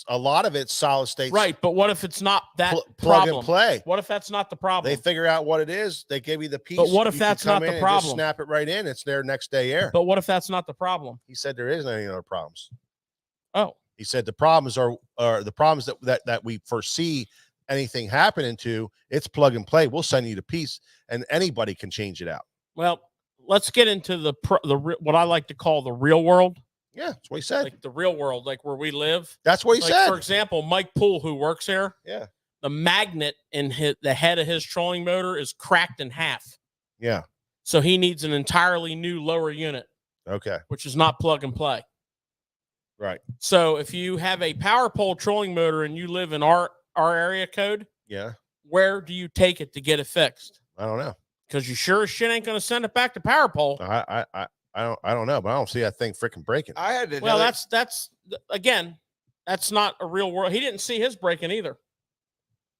a lot of it's solid state. Right, but what if it's not that plug problem? And play? What if that's not the problem? They figure out what it is. They give you the piece. But what if that's not the problem? Just snap it right in. It's there next day air. But what if that's not the problem? He said there isn't any other problems. Oh, he said the problems are the problems that we foresee anything happening to. It's plug and play. We'll send you the piece, and anybody can change it out. Well, let's get into the what I like to call the real world. Yeah, that's what he said. Like the real world, like where we live. That's what he said. For example, Mike Poole, who works here. Yeah. The magnet in the head of his trolling motor is cracked in half. Yeah. So he needs an entirely new lower unit. Okay. Which is not plug and play. Right. So if you have a power pole trolling motor and you live in our area code, where do you take it to get it fixed? I don't know. Because you sure as shit ain't going to send it back to power pole. I don't know, but I don't see that thing freaking breaking. Well, that's again, that's not a real world. He didn't see his breaking either.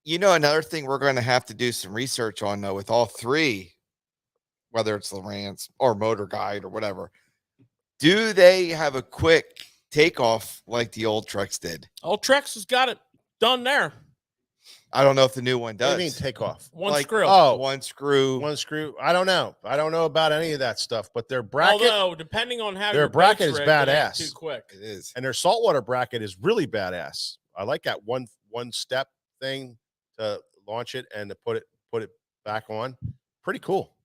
Another thing we're going to have to do some research on though with all three, whether it's Lowrance or Motor Guide or whatever. Do they have a quick takeoff like the Ultrex did? Ultrex has got it done there. I don't know if the new one What does. do you mean take off? One Like, screw. Oh, One screw. one screw. I don't know. I don't know about any of that stuff, but their bracket Although, depending on how their your bracket boat's is rigged, it ain't badass. too quick. It is. and their saltwater bracket is really badass. I like that one step thing to launch it and to put it back on. Pretty cool.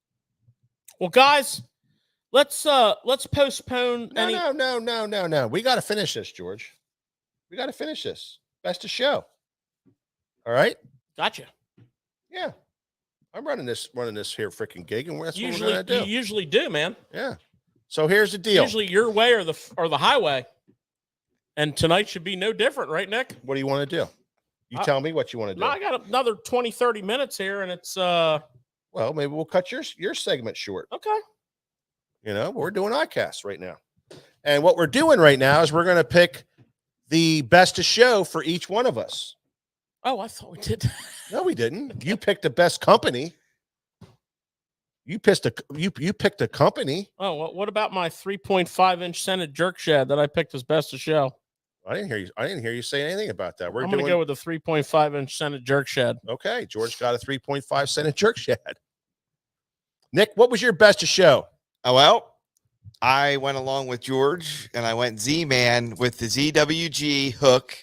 Well, guys, let's postpone any. No. We got to finish this, George. We got to finish this. Best of show. All right. Gotcha. Yeah. I'm running this here freaking gig, and that's what Usually, we're gonna do. you usually do, man. Yeah. So here's the deal. Usually your way or the highway. And tonight should be no different, right, Nick? What do you want to do? You tell me what you want to do. No, I got another 20, 30 minutes here, and it's Well, maybe we'll cut your segment short. okay. You know, we're doing Icast right now. And what we're doing right now is we're going to pick the best of show for each one of us. Oh, I thought we did. No, we didn't. You picked the best company. You picked a company. Oh, well, what about my 3.5-inch scented jerk shed that I picked as best of show? I didn't hear you say anything about that. I'm going to go with the 3.5-inch scented jerk shed. Okay. George got a 3.5 cent jerk shed. Nick, what was your best of show? Oh, well, I went along with George and I went Z-Man with the ZWG hook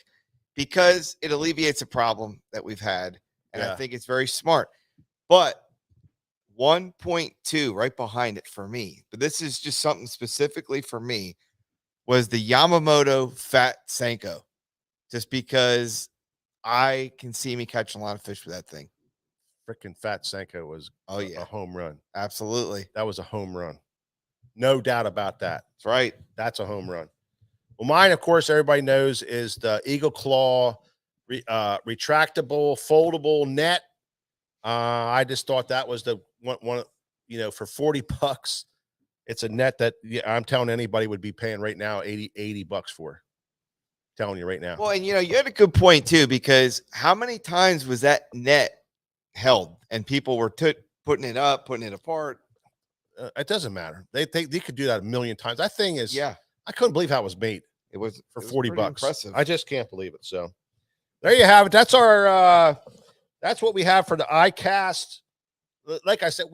because it alleviates a problem that we've had. And Yeah. I think it's very smart. But 1.2 right behind it for me, but this is just something specifically for me, was the Yamamoto Fat Senko. Just because I can see me catching a lot of fish with that thing. Freaking Fat Senko was a home run. Absolutely. That was a home run. No doubt about that. That's right. That's a home run. Well, mine, of course, everybody knows is the Eagle Claw retractable, foldable net. I just thought that was the one, for $40. It's a net that I'm telling anybody would be paying right now $80 for. Telling you right now. Well, and you had a good point too, because how many times was that net held and people were putting it up, putting it apart? It doesn't matter. They could do that a million times. That thing is, Yeah, I couldn't believe how it was made. it was For it was $40. pretty impressive. I just can't believe it. So there you have it. That's our that's what we have for the Icast. Like I said,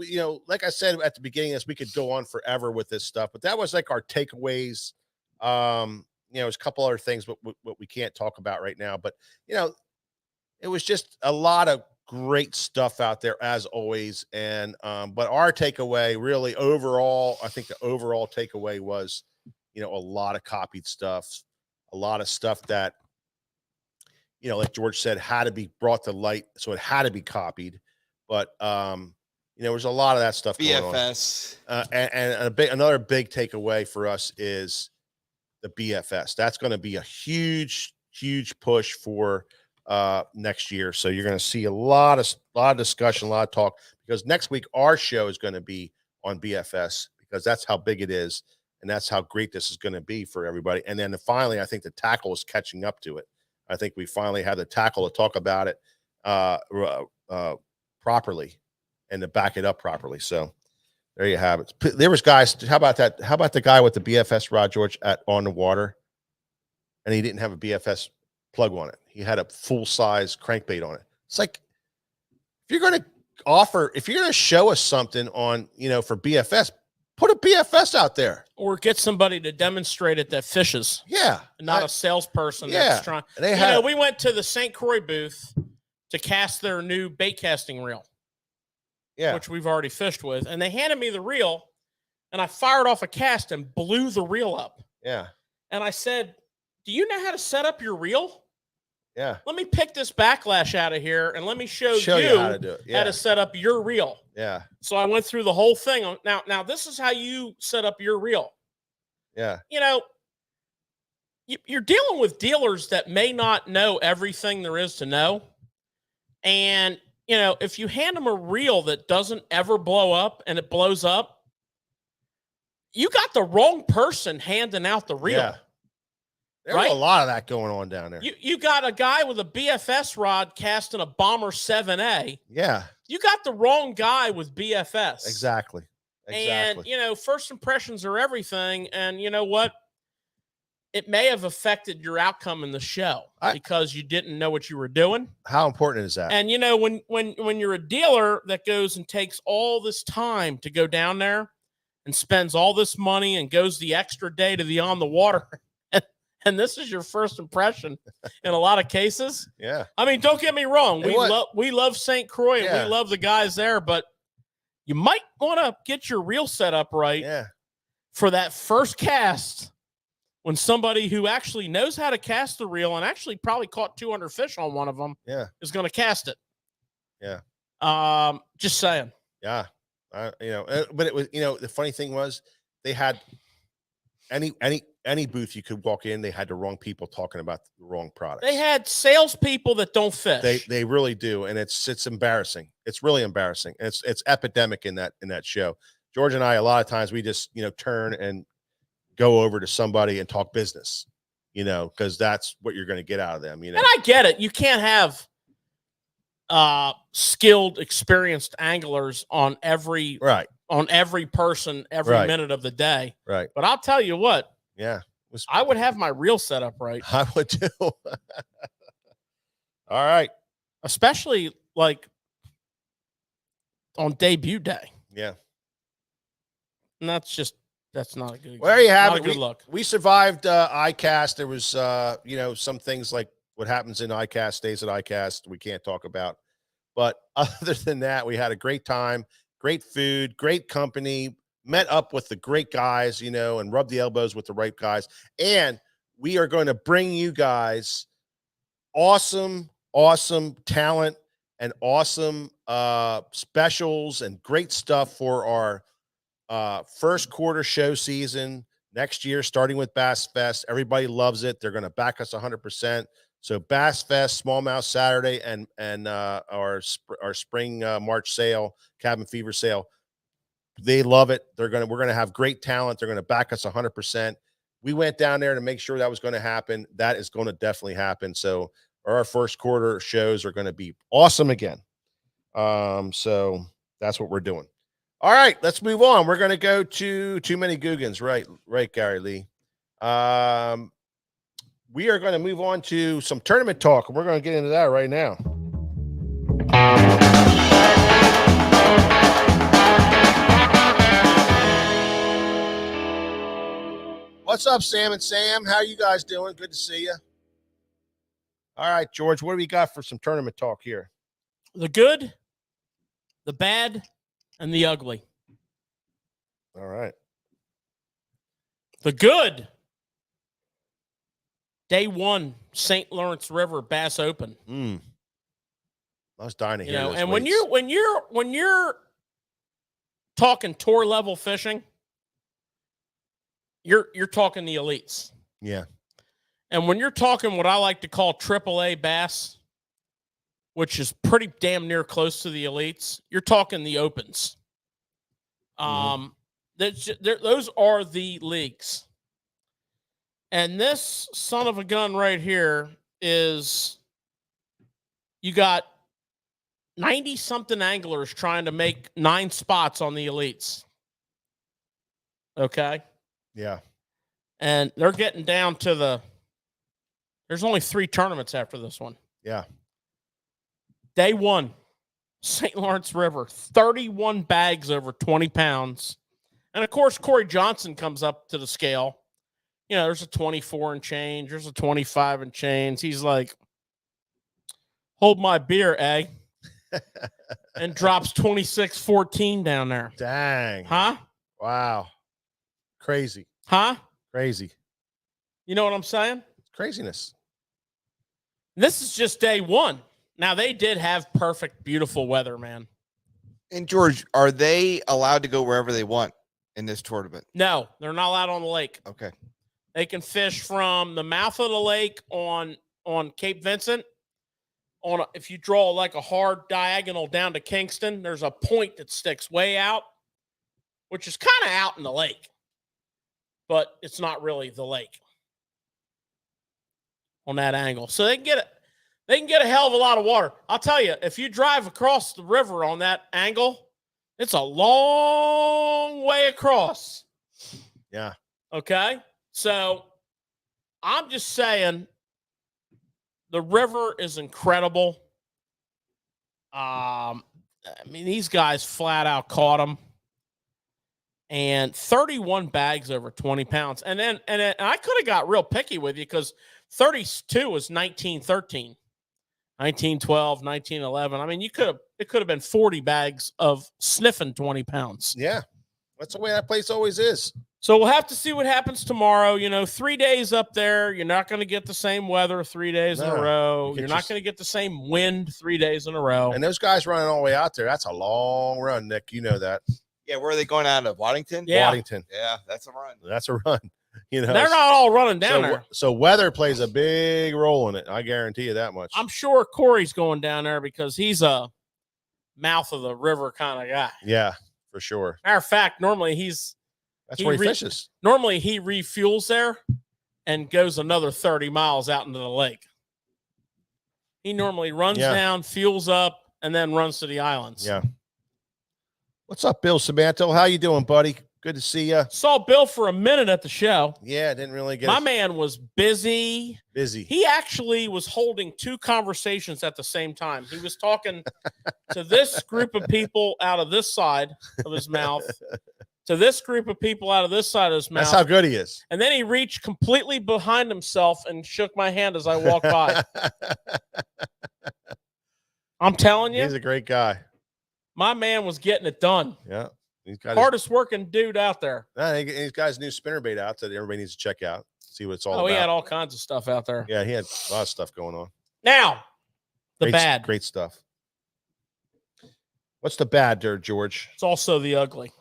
like I said at the beginning, we could go on forever with this stuff, but that was like our takeaways. There's a couple other things, but what we can't talk about right now. But it was just a lot of great stuff out there as always. And but our takeaway, really overall, I think the overall takeaway was, a lot of copied stuff, a lot of stuff that, like George said, had to be brought to light, so it had to be copied. But there was a lot of that stuff going on. BFS. And another big takeaway for us is the BFS. That's going to be a huge push for next year. So you're going to see a lot of discussion, a lot of talk, because next week our show is going to be on BFS, because that's how big it is and that's how great this is going to be for everybody. And then finally, I think the tackle is catching up to it. I think we finally have the tackle to talk about it properly and to back it up properly. So there you have it. There was guys. How about that? How about the guy with the BFS rod, George, on the water, and he didn't have a BFS plug on it. He had a full size crankbait on it. It's like, if you're going to show us something on, for BFS, put a BFS out there, or get somebody to demonstrate it that fishes. Yeah, not a salesperson. Yeah, that's trying. We went to the St. Croix booth to cast their new bait casting reel. Yeah, which we've already fished with, and they handed me the reel, and I fired off a cast and blew the reel up. Yeah, and I said, "Do you know how to set up your reel? Yeah, let me pick this backlash out of here, and let me show you how to do it. Yeah. How to set up your reel." Yeah. So I went through the whole thing. Now this is how you set up your reel. Yeah. You're dealing with dealers that may not know everything there is to know, and if you hand them a reel that doesn't ever blow up and it blows up, you got the wrong person handing out the reel. Yeah. There's a lot of that going on down there. You got a guy with a BFS rod casting a Bomber 7A. Yeah. You got the wrong guy with BFS. Exactly. And, first impressions are everything. And you know what? it may have affected your outcome in the show because you didn't know what you were doing. How important is that? And when you're a dealer that goes and takes all this time to go down there and spends all this money and goes the extra day to the on the water, and this is your first impression in a lot of cases. Yeah. I mean, don't get me wrong. We love St. Croix and we love the guys there, but you might want to get your reel set up right for that first cast. When somebody who actually knows how to cast the reel and actually probably caught 200 fish on one of them is going to cast it. Yeah. Just saying. Yeah. But it was, the funny thing was they had any booth you could walk in, they had the wrong people talking about the wrong products. They had salespeople that don't fish. They really do. And it's embarrassing. It's really embarrassing. It's epidemic in that show. George and I, a lot of times we just, turn and go over to somebody and talk business, because that's what you're going to get out of them. And I get it. You can't have skilled, experienced anglers on every person every minute of the day. Right. But I'll tell you what. Yeah. I would have my reel set up right. I would too. All right. Especially like on debut day. Yeah. And that's not a good. Well, there you have it. Good luck. We survived Icast. There was, some things like what happens in Icast stays at Icast. We can't talk about. But other than that, we had a great time, great food, great company, met up with the great guys, and rubbed the elbows with the right guys. And we are going to bring you guys awesome talent and awesome specials and great stuff for our first quarter show season next year, starting with Bass Fest. Everybody loves it. They're going to back us 100%. So Bass Fest, Smallmouth Saturday, and our spring March sale, Cabin Fever sale. They love it. We're going to have great talent. They're going to back us 100%. We went down there to make sure that was going to happen. That is going to definitely happen. So our first quarter shows are going to be awesome again. So that's what we're doing. All right, let's move on. We're going to go to Too Many Googans. Right, Gary Lee. We are going to move on to some tournament talk, and we're going to get into that right now. What's up, Sam and Sam? How you guys doing? Good to see you. All right, George, what do we got for some tournament talk here? The good, the bad, and the ugly. All right. The good. Day 1, St. Lawrence River Bass Open. I was dying to hear those and weights. when you're talking tour level fishing, you're talking the elites. Yeah. And when you're talking what I like to call AAA bass, which is pretty damn near close to the elites, you're talking the opens. Those are the leagues. And this son of a gun right here is, you got 90-something anglers trying to make 9 spots on the elites. Okay? Yeah. And they're getting down to there's only 3 tournaments after this one. Yeah. Day 1, St. Lawrence River, 31 bags over 20 pounds. And, of course, Corey Johnson comes up to the scale. There's a 24 and change. There's a 25 and change. He's like, hold my beer, eh? And drops 26-14 down there. Dang. Huh? Wow. Crazy. Huh? Crazy. You know what I'm saying? Craziness. This is just day 1. Now, they did have perfect, beautiful weather, man. And, George, are they allowed to go wherever they want in this tournament? No, they're not allowed on the lake. Okay. They can fish from the mouth of the lake on Cape Vincent. If you draw like a hard diagonal down to Kingston, there's a point that sticks way out, which is kind of out in the lake, but it's not really the lake on that angle. So they can get a hell of a lot of water. I'll tell you, if you drive across the river on that angle, it's a long way across. Yeah. Okay. So I'm just saying the river is incredible. I mean, these guys flat out caught them. And 31 bags over 20 pounds. And then I could have got real picky with you because 32 was 1913, 1912, 1911. I mean, it could have been 40 bags of sniffing 20 pounds. Yeah. That's the way that place always is. So we'll have to see what happens tomorrow. 3 days up there. You're not going to get the same weather 3 days in a row. You're not going to get the same wind 3 days in a row. And those guys running all the way out there, that's a long run, Nick. You know that. Yeah, where are they going out of? Waddington? Yeah. Waddington. Yeah, that's a run. That's a run. They're not all running down there. So weather plays a big role in it. I guarantee you that much. I'm sure Corey's going down there because he's a mouth of the river kind of guy. Yeah, for sure. Matter of fact, normally That's where he fishes. Normally he refuels there and goes another 30 miles out into the lake. He normally runs down, fuels up, and then runs to the islands. Yeah. What's up, Bill Sabanto? How you doing, buddy? Good to see you. Saw Bill for a minute at the show. Yeah, didn't really get My man was busy. Busy. He actually was holding two conversations at the same time. He was talking to this group of people out of this side of his mouth, to this group of people out of this side of his mouth. That's how good he is. And then he reached completely behind himself and shook my hand as I walked by. I'm telling you. He's a great guy. My man was getting it done. Yeah. He's got hardest working dude out there. He's got his new spinnerbait out that everybody needs to check out. See what it's all about. He had all kinds of stuff out there. Yeah, he had a lot of stuff going on. Now, bad. Great stuff. What's the bad there, George? It's also the ugly.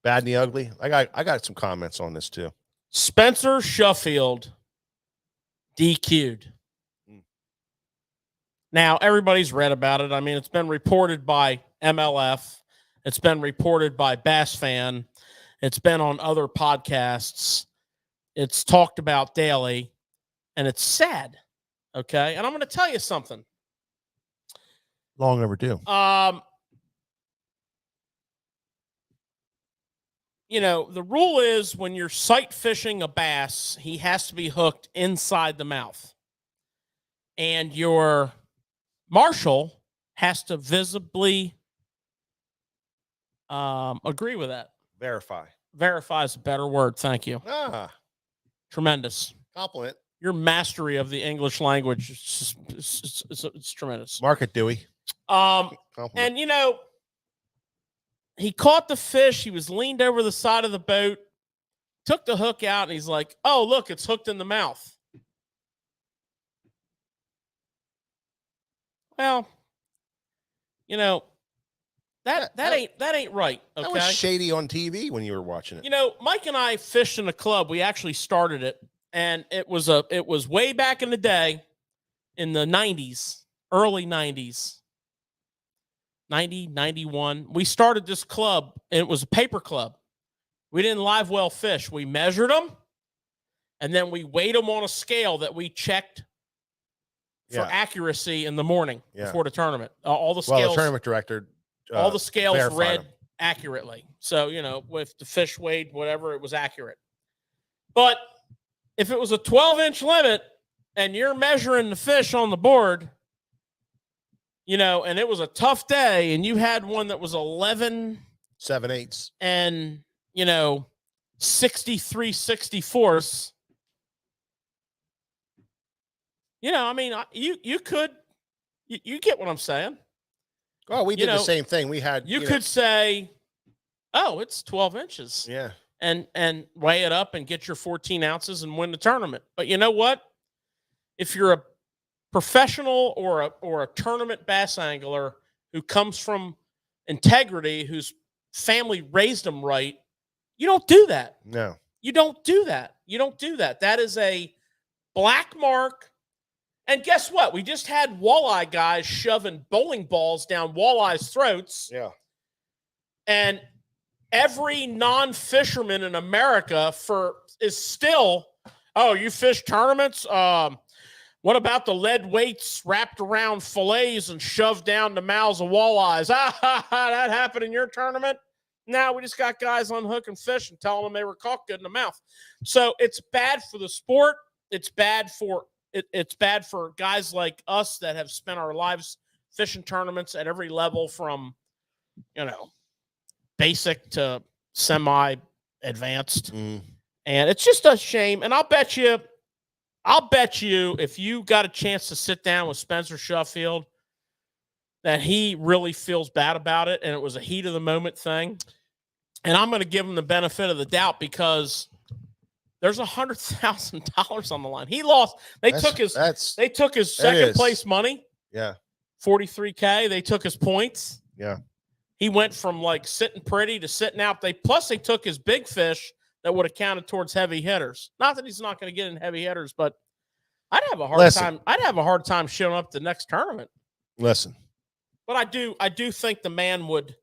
Bad and the ugly? I got some comments on this too. Spencer Sheffield DQ'd. Now, everybody's read about it. I mean, it's been reported by MLF. It's been reported by Bass Fan. It's been on other podcasts. It's talked about daily. And it's sad. Okay? And I'm going to tell you something. Long overdue. The rule is when you're sight fishing a bass, he has to be hooked inside the mouth. And your marshal has to visibly agree with that. Verify. Verify is a better word. Thank you. Tremendous. Compliment. Your mastery of the English language it's tremendous. Mark it, Dewey. And he caught the fish. He was leaned over the side of the boat, took the hook out, and he's like, "Oh, look, it's hooked in the mouth." Well, that ain't right. Okay, that was shady on TV when you were watching it. Mike and I fished in a club. We actually started it, and it was way back in the day, in the 90s, early 90s. 90, 91. We started this club, and it was a paper club. We didn't live well fish. We measured them, and then we weighed them on a scale that we checked for accuracy in the morning before the tournament. All the scales. Well, the tournament director. All the scales read them accurately. So, with the fish weighed, whatever, it was accurate. But if it was a 12-inch limit and you're measuring the fish on the board, and it was a tough day and you had one that was 11 7/8 and, 63 64ths, you get what I'm saying. Oh, we did the same thing. We had you could say, "Oh, it's 12 inches." Yeah. And weigh it up and get your 14 ounces and win the tournament. But you know what? If you're a professional or a tournament bass angler who comes from integrity, whose family raised them right, you don't do that. No. You don't do that. You don't do that. That is a black mark. And guess what? We just had walleye guys shoving bowling balls down walleyes' throats. Yeah. And every non-fisherman in America is still, "Oh, you fish tournaments? What about the lead weights wrapped around fillets and shoved down the mouths of walleyes? That happened in your tournament?" Now we just got guys unhooking fish and telling them they were caught good in the mouth. So it's bad for the sport. it's bad for it's bad for guys like us that have spent our lives fishing tournaments at every level from, basic to semi advanced. Mm. And it's just a shame. And I'll bet you if you got a chance to sit down with Spencer Sheffield, that he really feels bad about it. And it was a heat of the moment thing. And I'm going to give him the benefit of the doubt because there's $100,000 on the line. He lost. They took his second place money. Yeah. 43K. They took his points. Yeah. He went from like sitting pretty to sitting out. They took his big fish that would have counted towards heavy hitters. Not that he's not going to get in heavy hitters, but I'd have a hard time. I'd have a hard time showing up to the next tournament. Listen. But I do think the man would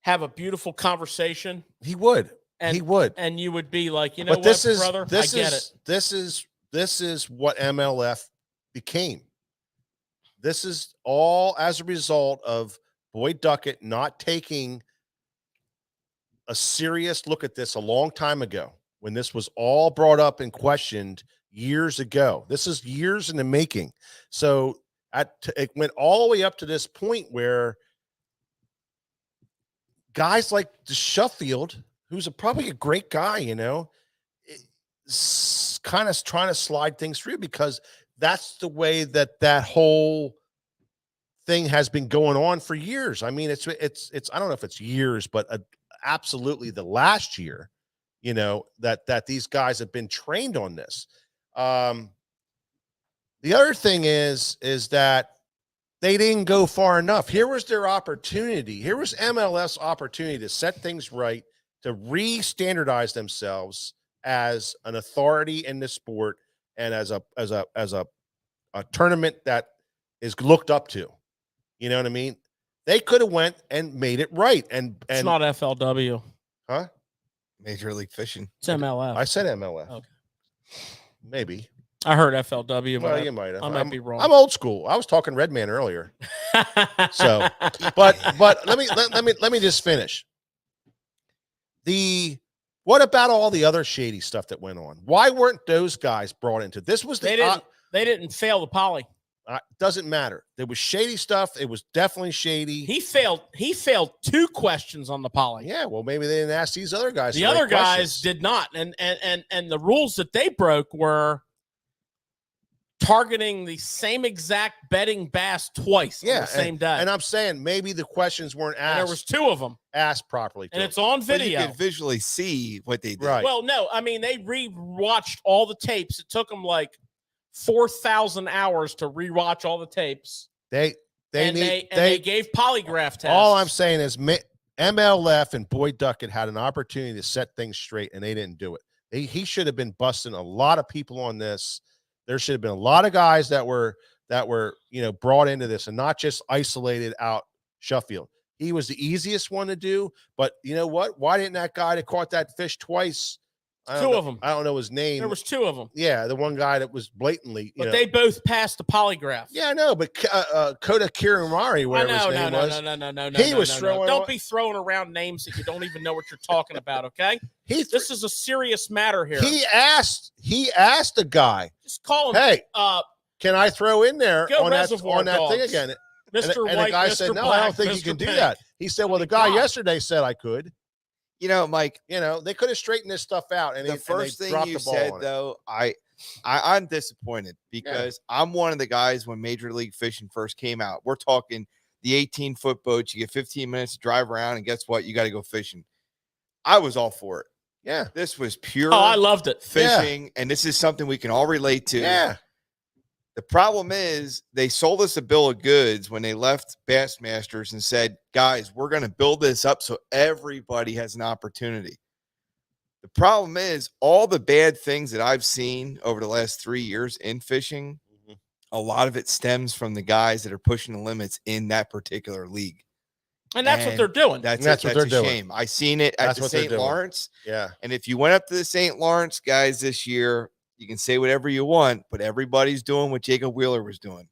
have a beautiful conversation. He would. And, he would. And you would be like, brother, I get it. This is what MLF became. This is all as a result of Boyd Duckett not taking a serious look at this a long time ago when this was all brought up and questioned years ago. This is years in the making. So it went all the way up to this point where guys like Sheffield, who's probably a great guy, kind of trying to slide things through because that's the way that whole thing has been going on for years. I mean, it's I don't know if it's years, but absolutely the last year, that these guys have been trained on this. The other thing is that they didn't go far enough. Here was their opportunity. Here was MLS opportunity to set things right, to re-standardize themselves as an authority in the sport and as a tournament that is looked up to. You know what I mean? They could have went and made it right. And it's not FLW. Huh? Major League Fishing. It's MLF. I said MLF. Okay. Maybe. I heard FLW. Well, you might have. I might be wrong. I'm old school. I was talking Redman earlier. So, but let me just finish. What about all the other shady stuff that went on? Why weren't those guys brought into this? They didn't fail the poly. Doesn't matter. There was shady stuff. It was definitely shady. He failed 2 questions on the poly. Yeah, well, maybe they didn't ask these other guys. The other guys did not, and the rules that they broke were targeting the same exact bedding bass twice on the same day. And I'm saying maybe the questions weren't asked. And there was 2 of them asked properly, and it's on video. But you could visually see what they did. Right. Well, no, I mean they re-watched all the tapes. It took them like 4,000 hours to rewatch all the tapes. They gave polygraph tests. All I'm saying is MLF and Boyd Duckett had an opportunity to set things straight, and they didn't do it. He should have been busting a lot of people on this. There should have been a lot of guys that were brought into this and not just isolated out Sheffield. He was the easiest one to do, but you know what? Why didn't that guy that caught that fish twice? 2 of them. I don't know his name. There was 2 of them. Yeah, the one guy that was blatantly. But they both passed the polygraph. Yeah, I know, but Kota Kiramari, whatever his name was. No. He was throwing. Don't be throwing around names that you don't even know what you're talking about. Okay. This is a serious matter here. He asked the guy. Just call him. Hey, can I throw in there on that thing again? Mr. And White, the guy Mr. said, no, Black, I don't think Mr. you can do Pink. that. He said, well, the guy yesterday said I could. Mike, they could have straightened this stuff out. And the first thing you said, though, I'm disappointed because I'm one of the guys when Major League Fishing first came out. We're talking the 18-foot boats. You get 15 minutes to drive around, and guess what? You got to go fishing. I was all for it. Yeah. This was pure. Oh, I loved it. Fishing, and this is something we can all relate to. Yeah. The problem is they sold us a bill of goods when they left Bassmasters and said, guys, we're going to build this up so everybody has an opportunity. The problem is all the bad things that I've seen over the last 3 years in fishing, a lot of it stems from the guys that are pushing the limits in that particular league. And that's what they're doing. That's what they're doing. Shame. I seen it at the St. Lawrence. Yeah. And if you went up to the St. Lawrence guys this year, you can say whatever you want, but everybody's doing what Jacob Wheeler was doing.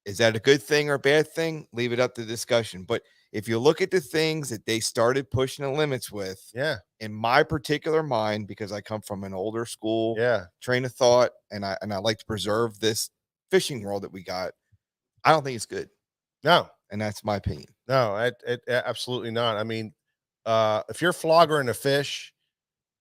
Is that a good thing or a bad thing? Leave it up to discussion. But if you look at the things that they started pushing the limits with, Yeah. in my particular mind, because I come from an older school Yeah. train of thought, and I like to preserve this fishing world that we got, I don't think it's good. No. And that's my opinion. No, it absolutely not. I mean, if you're floggering a fish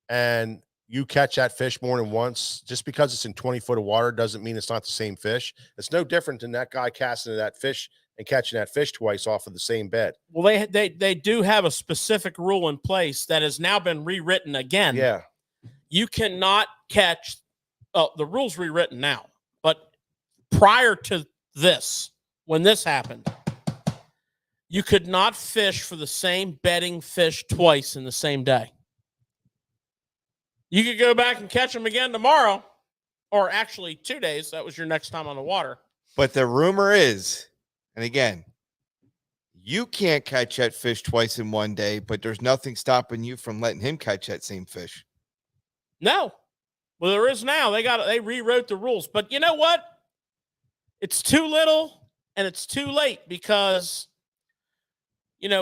and you catch that fish more than once, just because it's in 20 foot of water doesn't mean it's not the same fish. It's no different than that guy casting that fish and catching that fish twice off of the same bed. Well, they do have a specific rule in place that has now been rewritten again. Yeah. You cannot catch. Oh, the rule's rewritten now, but prior to this, when this happened, you could not fish for the same bedding fish twice in the same day. You could go back and catch them again tomorrow, or actually 2 days. That was your next time on the water. But the rumor is, and again, you can't catch that fish twice in one day, but there's nothing stopping you from letting him catch that same fish. No. Well, there is now. They rewrote the rules. But you know what? It's too little and it's too late because,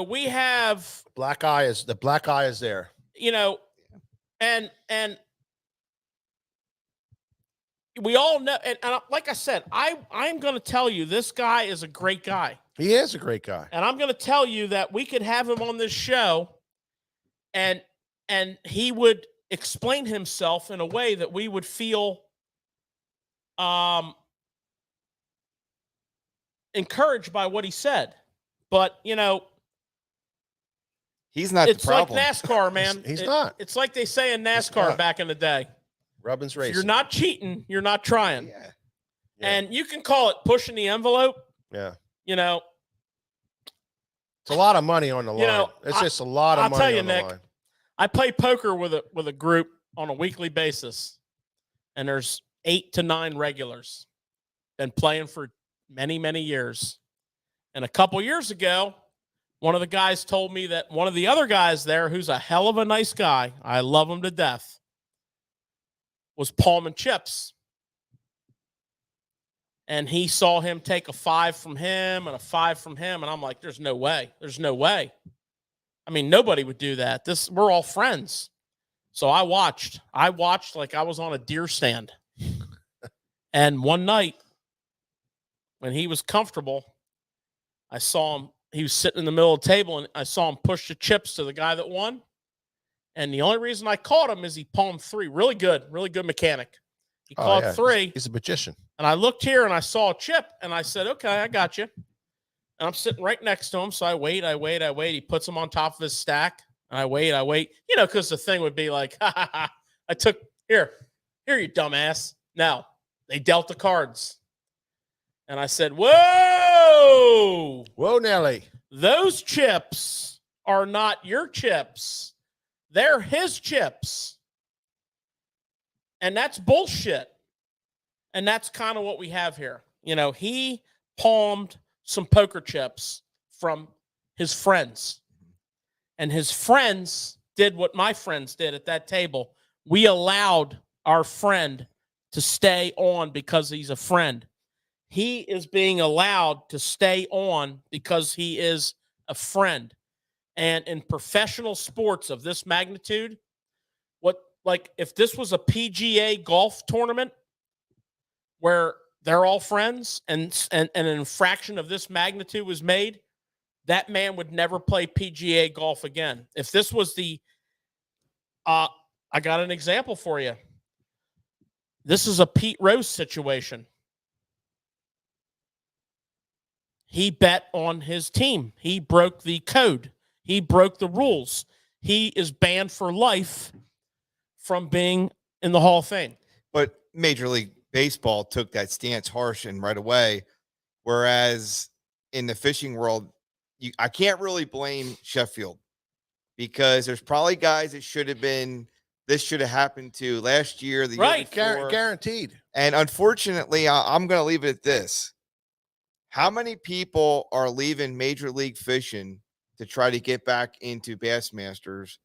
we have The black eye is there. And we all know, and like I said, I'm going to tell you, this guy is a great guy. He is a great guy. And I'm going to tell you that we could have him on this show and he would explain himself in a way that we would feel encouraged by what he said. But, he's not it's the problem. like NASCAR, man. He's not. It's like they say in NASCAR back in the day. Rubbin's If racing. you're not cheating, you're not trying. Yeah. And you can call it pushing the envelope. Yeah. It's a lot of money on the line. It's just a lot of I'll money tell you, on the Nick, line. I play poker with a group on a weekly basis, and there's 8 to 9 regulars. Been playing for many, many years. And a couple years ago, one of the guys told me that one of the other guys there, who's a hell of a nice guy, I love him to death, was palming chips. And he saw him take a 5 from him and a 5 from him. And I'm like, there's no way. There's no way. I mean, nobody would do that. We're all friends. So I watched like I was on a deer stand. And one night when he was comfortable, I saw him. He was sitting in the middle of the table and I saw him push the chips to the guy that won. And the only reason I caught him is he palmed 3. Really good mechanic. He caught 3. He's a magician. And I looked here and I saw a chip and I said, okay, I got you. And I'm sitting right next to him. So I wait. He puts them on top of his stack and I wait, because the thing would be like, I took here, you dumbass. No, they dealt the cards. And I said, whoa, Nelly. those chips are not your chips. They're his chips. And that's bullshit. And that's kind of what we have here. He palmed some poker chips from his friends. And his friends did what my friends did at that table. We allowed our friend to stay on because he's a friend. He is being allowed to stay on because he is a friend. And in professional sports of this magnitude, if this was a PGA golf tournament where they're all friends and an infraction of this magnitude was made, that man would never play PGA golf again. If this was I got an example for you. This is a Pete Rose situation. He bet on his team. He broke the code. He broke the rules. He is banned for life from being in the Hall of Fame. But Major League Baseball took that stance harsh and right away. Whereas in the fishing world, I can't really blame Sheffield because there's probably guys that this should have happened to last year, the year before. Guaranteed. And unfortunately, I'm going to leave it at this. How many people are leaving Major League Fishing to try to get back into Bassmasters?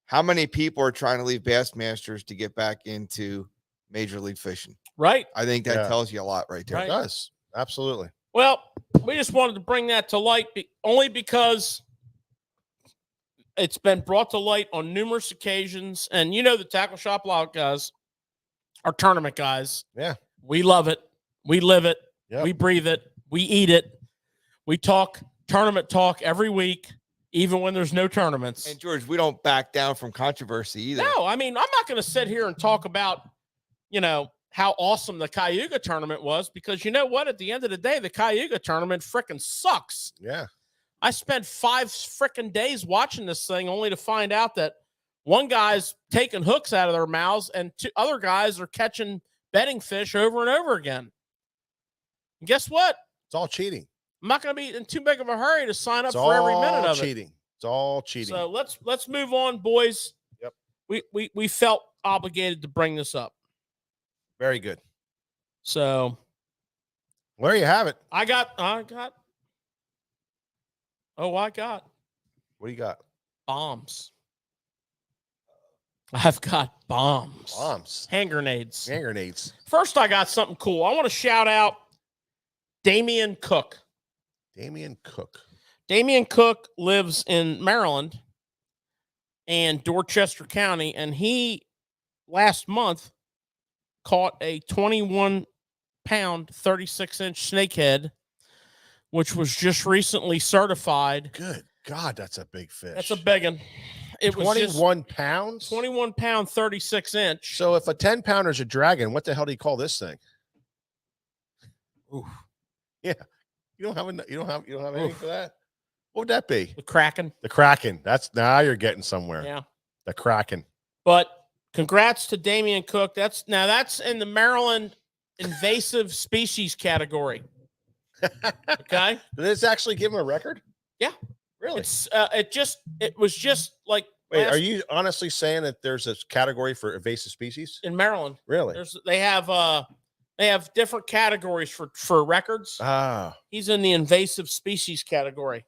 How many people are trying to leave Bassmasters to get back into Major League Fishing? Right. I think that tells you a lot right there. It does. Absolutely. Well, we just wanted to bring that to light only because it's been brought to light on numerous occasions. And the Tackle Shop Loud guys are tournament guys. Yeah. We love it. We live it. Yep. We breathe it. We eat it. We talk tournament talk every week, even when there's no tournaments. And George, we don't back down from controversy either. No, I mean, I'm not going to sit here and talk about, how awesome the Cayuga tournament was, because you know what? At the end of the day, the Cayuga tournament freaking sucks. Yeah. I spent 5 freaking days watching this thing only to find out that one guy's taking hooks out of their mouths and 2 other guys are catching bedding fish over and over again. And guess what? It's all cheating. I'm not going to be in too big of a hurry to sign up It's for every minute all of it. cheating. It's all cheating. So let's move on, boys. Yep. We felt obligated to bring this up. Very good. So There you have it. I got. What do you got? Bombs. I've got bombs. Bombs. Hand grenades. Hand grenades. First, I got something cool. I want to shout out Damian Cook. Damian Cook. Damian Cook lives in Maryland and Dorchester County, and he last month caught a 21-pound, 36-inch snakehead, which was just recently certified. Good God, that's a big fish. That's a big one. It was 21 pounds? 21-pound, 36-inch. So if a 10-pounder is a dragon, what the hell do you call this thing? Ooh. Yeah. You don't have anything for that? What would that be? The Kraken. The Kraken. Now you're getting somewhere. Yeah. The Kraken. But congrats to Damian Cook. That's in the Maryland invasive species category. Okay. Did this actually give him a record? Yeah. Really? It was just like. Wait, are you honestly saying that there's a category for invasive species? In Maryland? Really? They have different categories for records. Ah. He's in the invasive species category.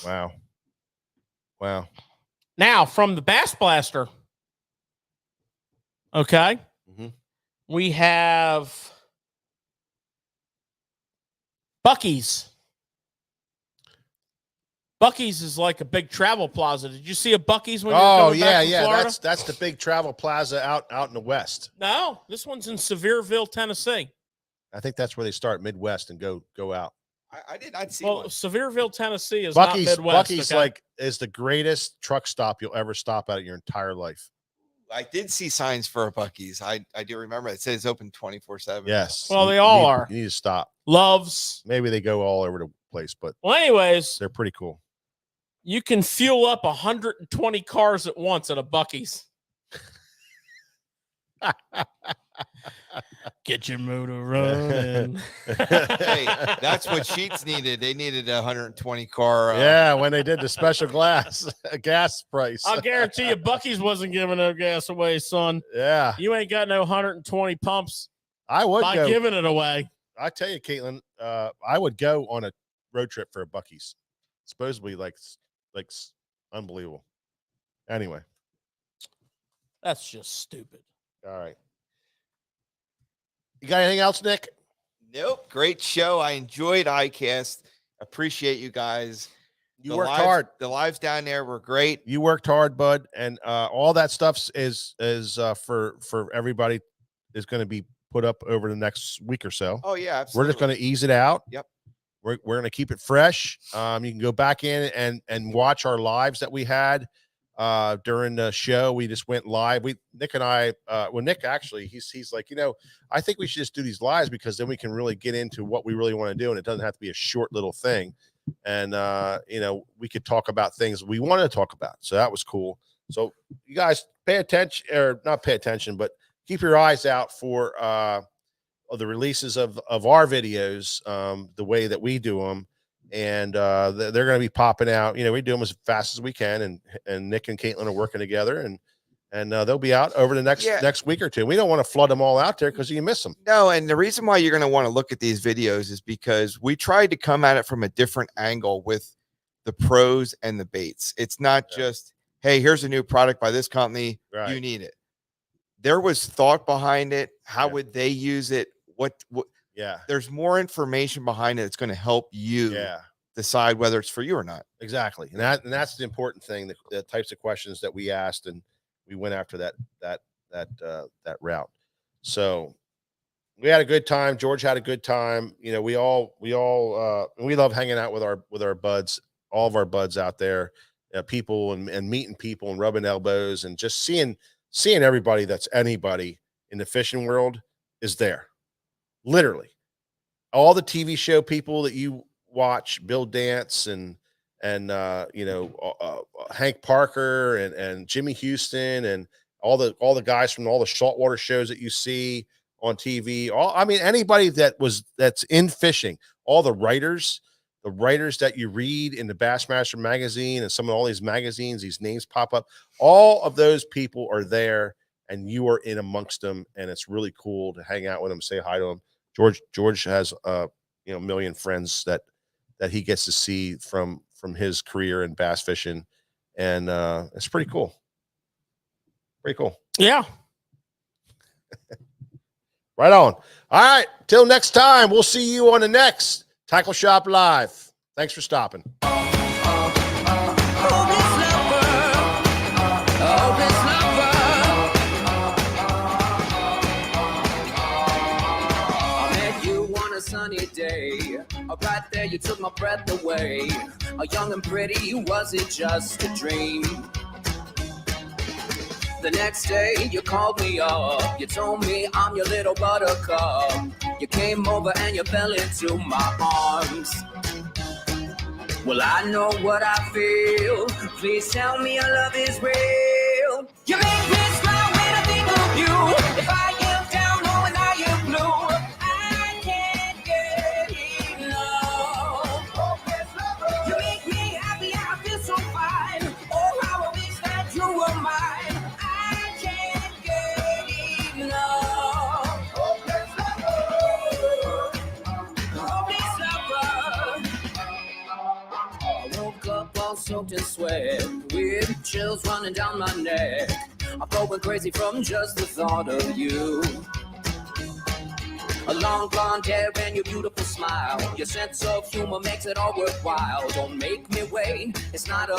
Wow. Wow. Now, from the Bass Blaster. Okay. Mm-hmm. We have Buc-ee's. Buc-ee's is like a big travel plaza. Did you see a Buc-ee's when you were coming back from Florida? That's the big travel plaza out in the west. No, this one's in Sevierville, Tennessee. I think that's where they start Midwest and go out. I did not see Well, one. Sevierville, Tennessee is Buc-ee's, not Midwest. Buc-ee's okay? is the greatest truck stop you'll ever stop at your entire life. I did see signs for a Buc-ee's. I do remember it says open 24/7. Yes. Well, they all need, are. You need to stop. Loves. Maybe they go all over the place, but Well, anyways, they're pretty cool. you can fuel up 120 cars at once at a Buc-ee's. Get your motor running. Hey, that's what Sheets needed. They needed a 120 car. Yeah, when they did the special gas price. I'll guarantee you Buc-ee's wasn't giving no gas away, son. Yeah. You ain't got no 120 pumps I would by go. giving it away. I tell you, Caitlin, I would go on a road trip for a Buc-ee's. Supposedly like unbelievable. Anyway. That's just stupid. All right. You got anything else, Nick? Nope. Great show. I enjoyed Icast. Appreciate you guys. You worked hard. The lives down there were great. You worked hard, bud, and all that stuff is for everybody is going to be put up over the next week or so. Oh yeah, We're absolutely. just going to ease it out. Yep. We're going to keep it fresh. You can go back in and watch our lives that we had during the show. We just went live. Nick and I, Nick actually, he's like, I think we should just do these lives because then we can really get into what we really want to do, and it doesn't have to be a short little thing. And we could talk about things we wanted to talk about. So that was cool. So you guys pay attention, or not pay attention, but keep your eyes out for the releases of our videos, the way that we do them. And they're going to be popping out. We do them as fast as we can, and Nick and Caitlin are working together, and they'll be out over the next week or two. We don't want to flood them all out there because you miss them. No, and the reason why you're going to want to look at these videos is because we tried to come at it from a different angle with the pros and the baits. It's not just, hey, here's a new product by this company. Right. You need it. There was thought behind it. How would they use it? What Yeah. There's more information behind it that's going to help you Yeah. decide whether it's for you or not. Exactly. And that's the important thing, the types of questions that we asked, and we went after that route. So we had a good time. George had a good time. You know, we love hanging out with our buds, all of our buds out there, people and meeting people and rubbing elbows and just seeing everybody that's anybody in the fishing world is there. Literally. All the TV show people that you watch, Bill Dance and Hank Parker and Jimmy Houston and all the guys from all the saltwater shows that you see on TV. Anybody that's in fishing, all the writers that you read in the Bassmaster magazine and some of all these magazines, these names pop up. All of those people are there, and you are in amongst them, and it's really cool to hang out with them, say hi to them. George has a million friends that he gets to see from his career in bass fishing, and it's pretty cool. Pretty cool. Yeah. Right on. All right. Till next time, we'll see you on the next Tackle Shop Live. Thanks for stopping. Sunny day, right there you took my breath away. Young and pretty, was it just a dream? The next day you called me up, you told me I'm your little buttercup. You came over and you fell into my arms. Well, I know what I feel. Please tell me your love is real. You make me smile when I think of you. If I am down or when I am blue, I can't get enough. You make me happy, I feel so fine. Oh, how I wish that you were mine. I can't get enough. Hopeless lover. I woke up all soaked in sweat, with chills running down my neck. I'm going crazy from just the thought of you. A long blonde hair and your beautiful smile. Your sense of humor makes it all worthwhile. Don't make me wait, it's not a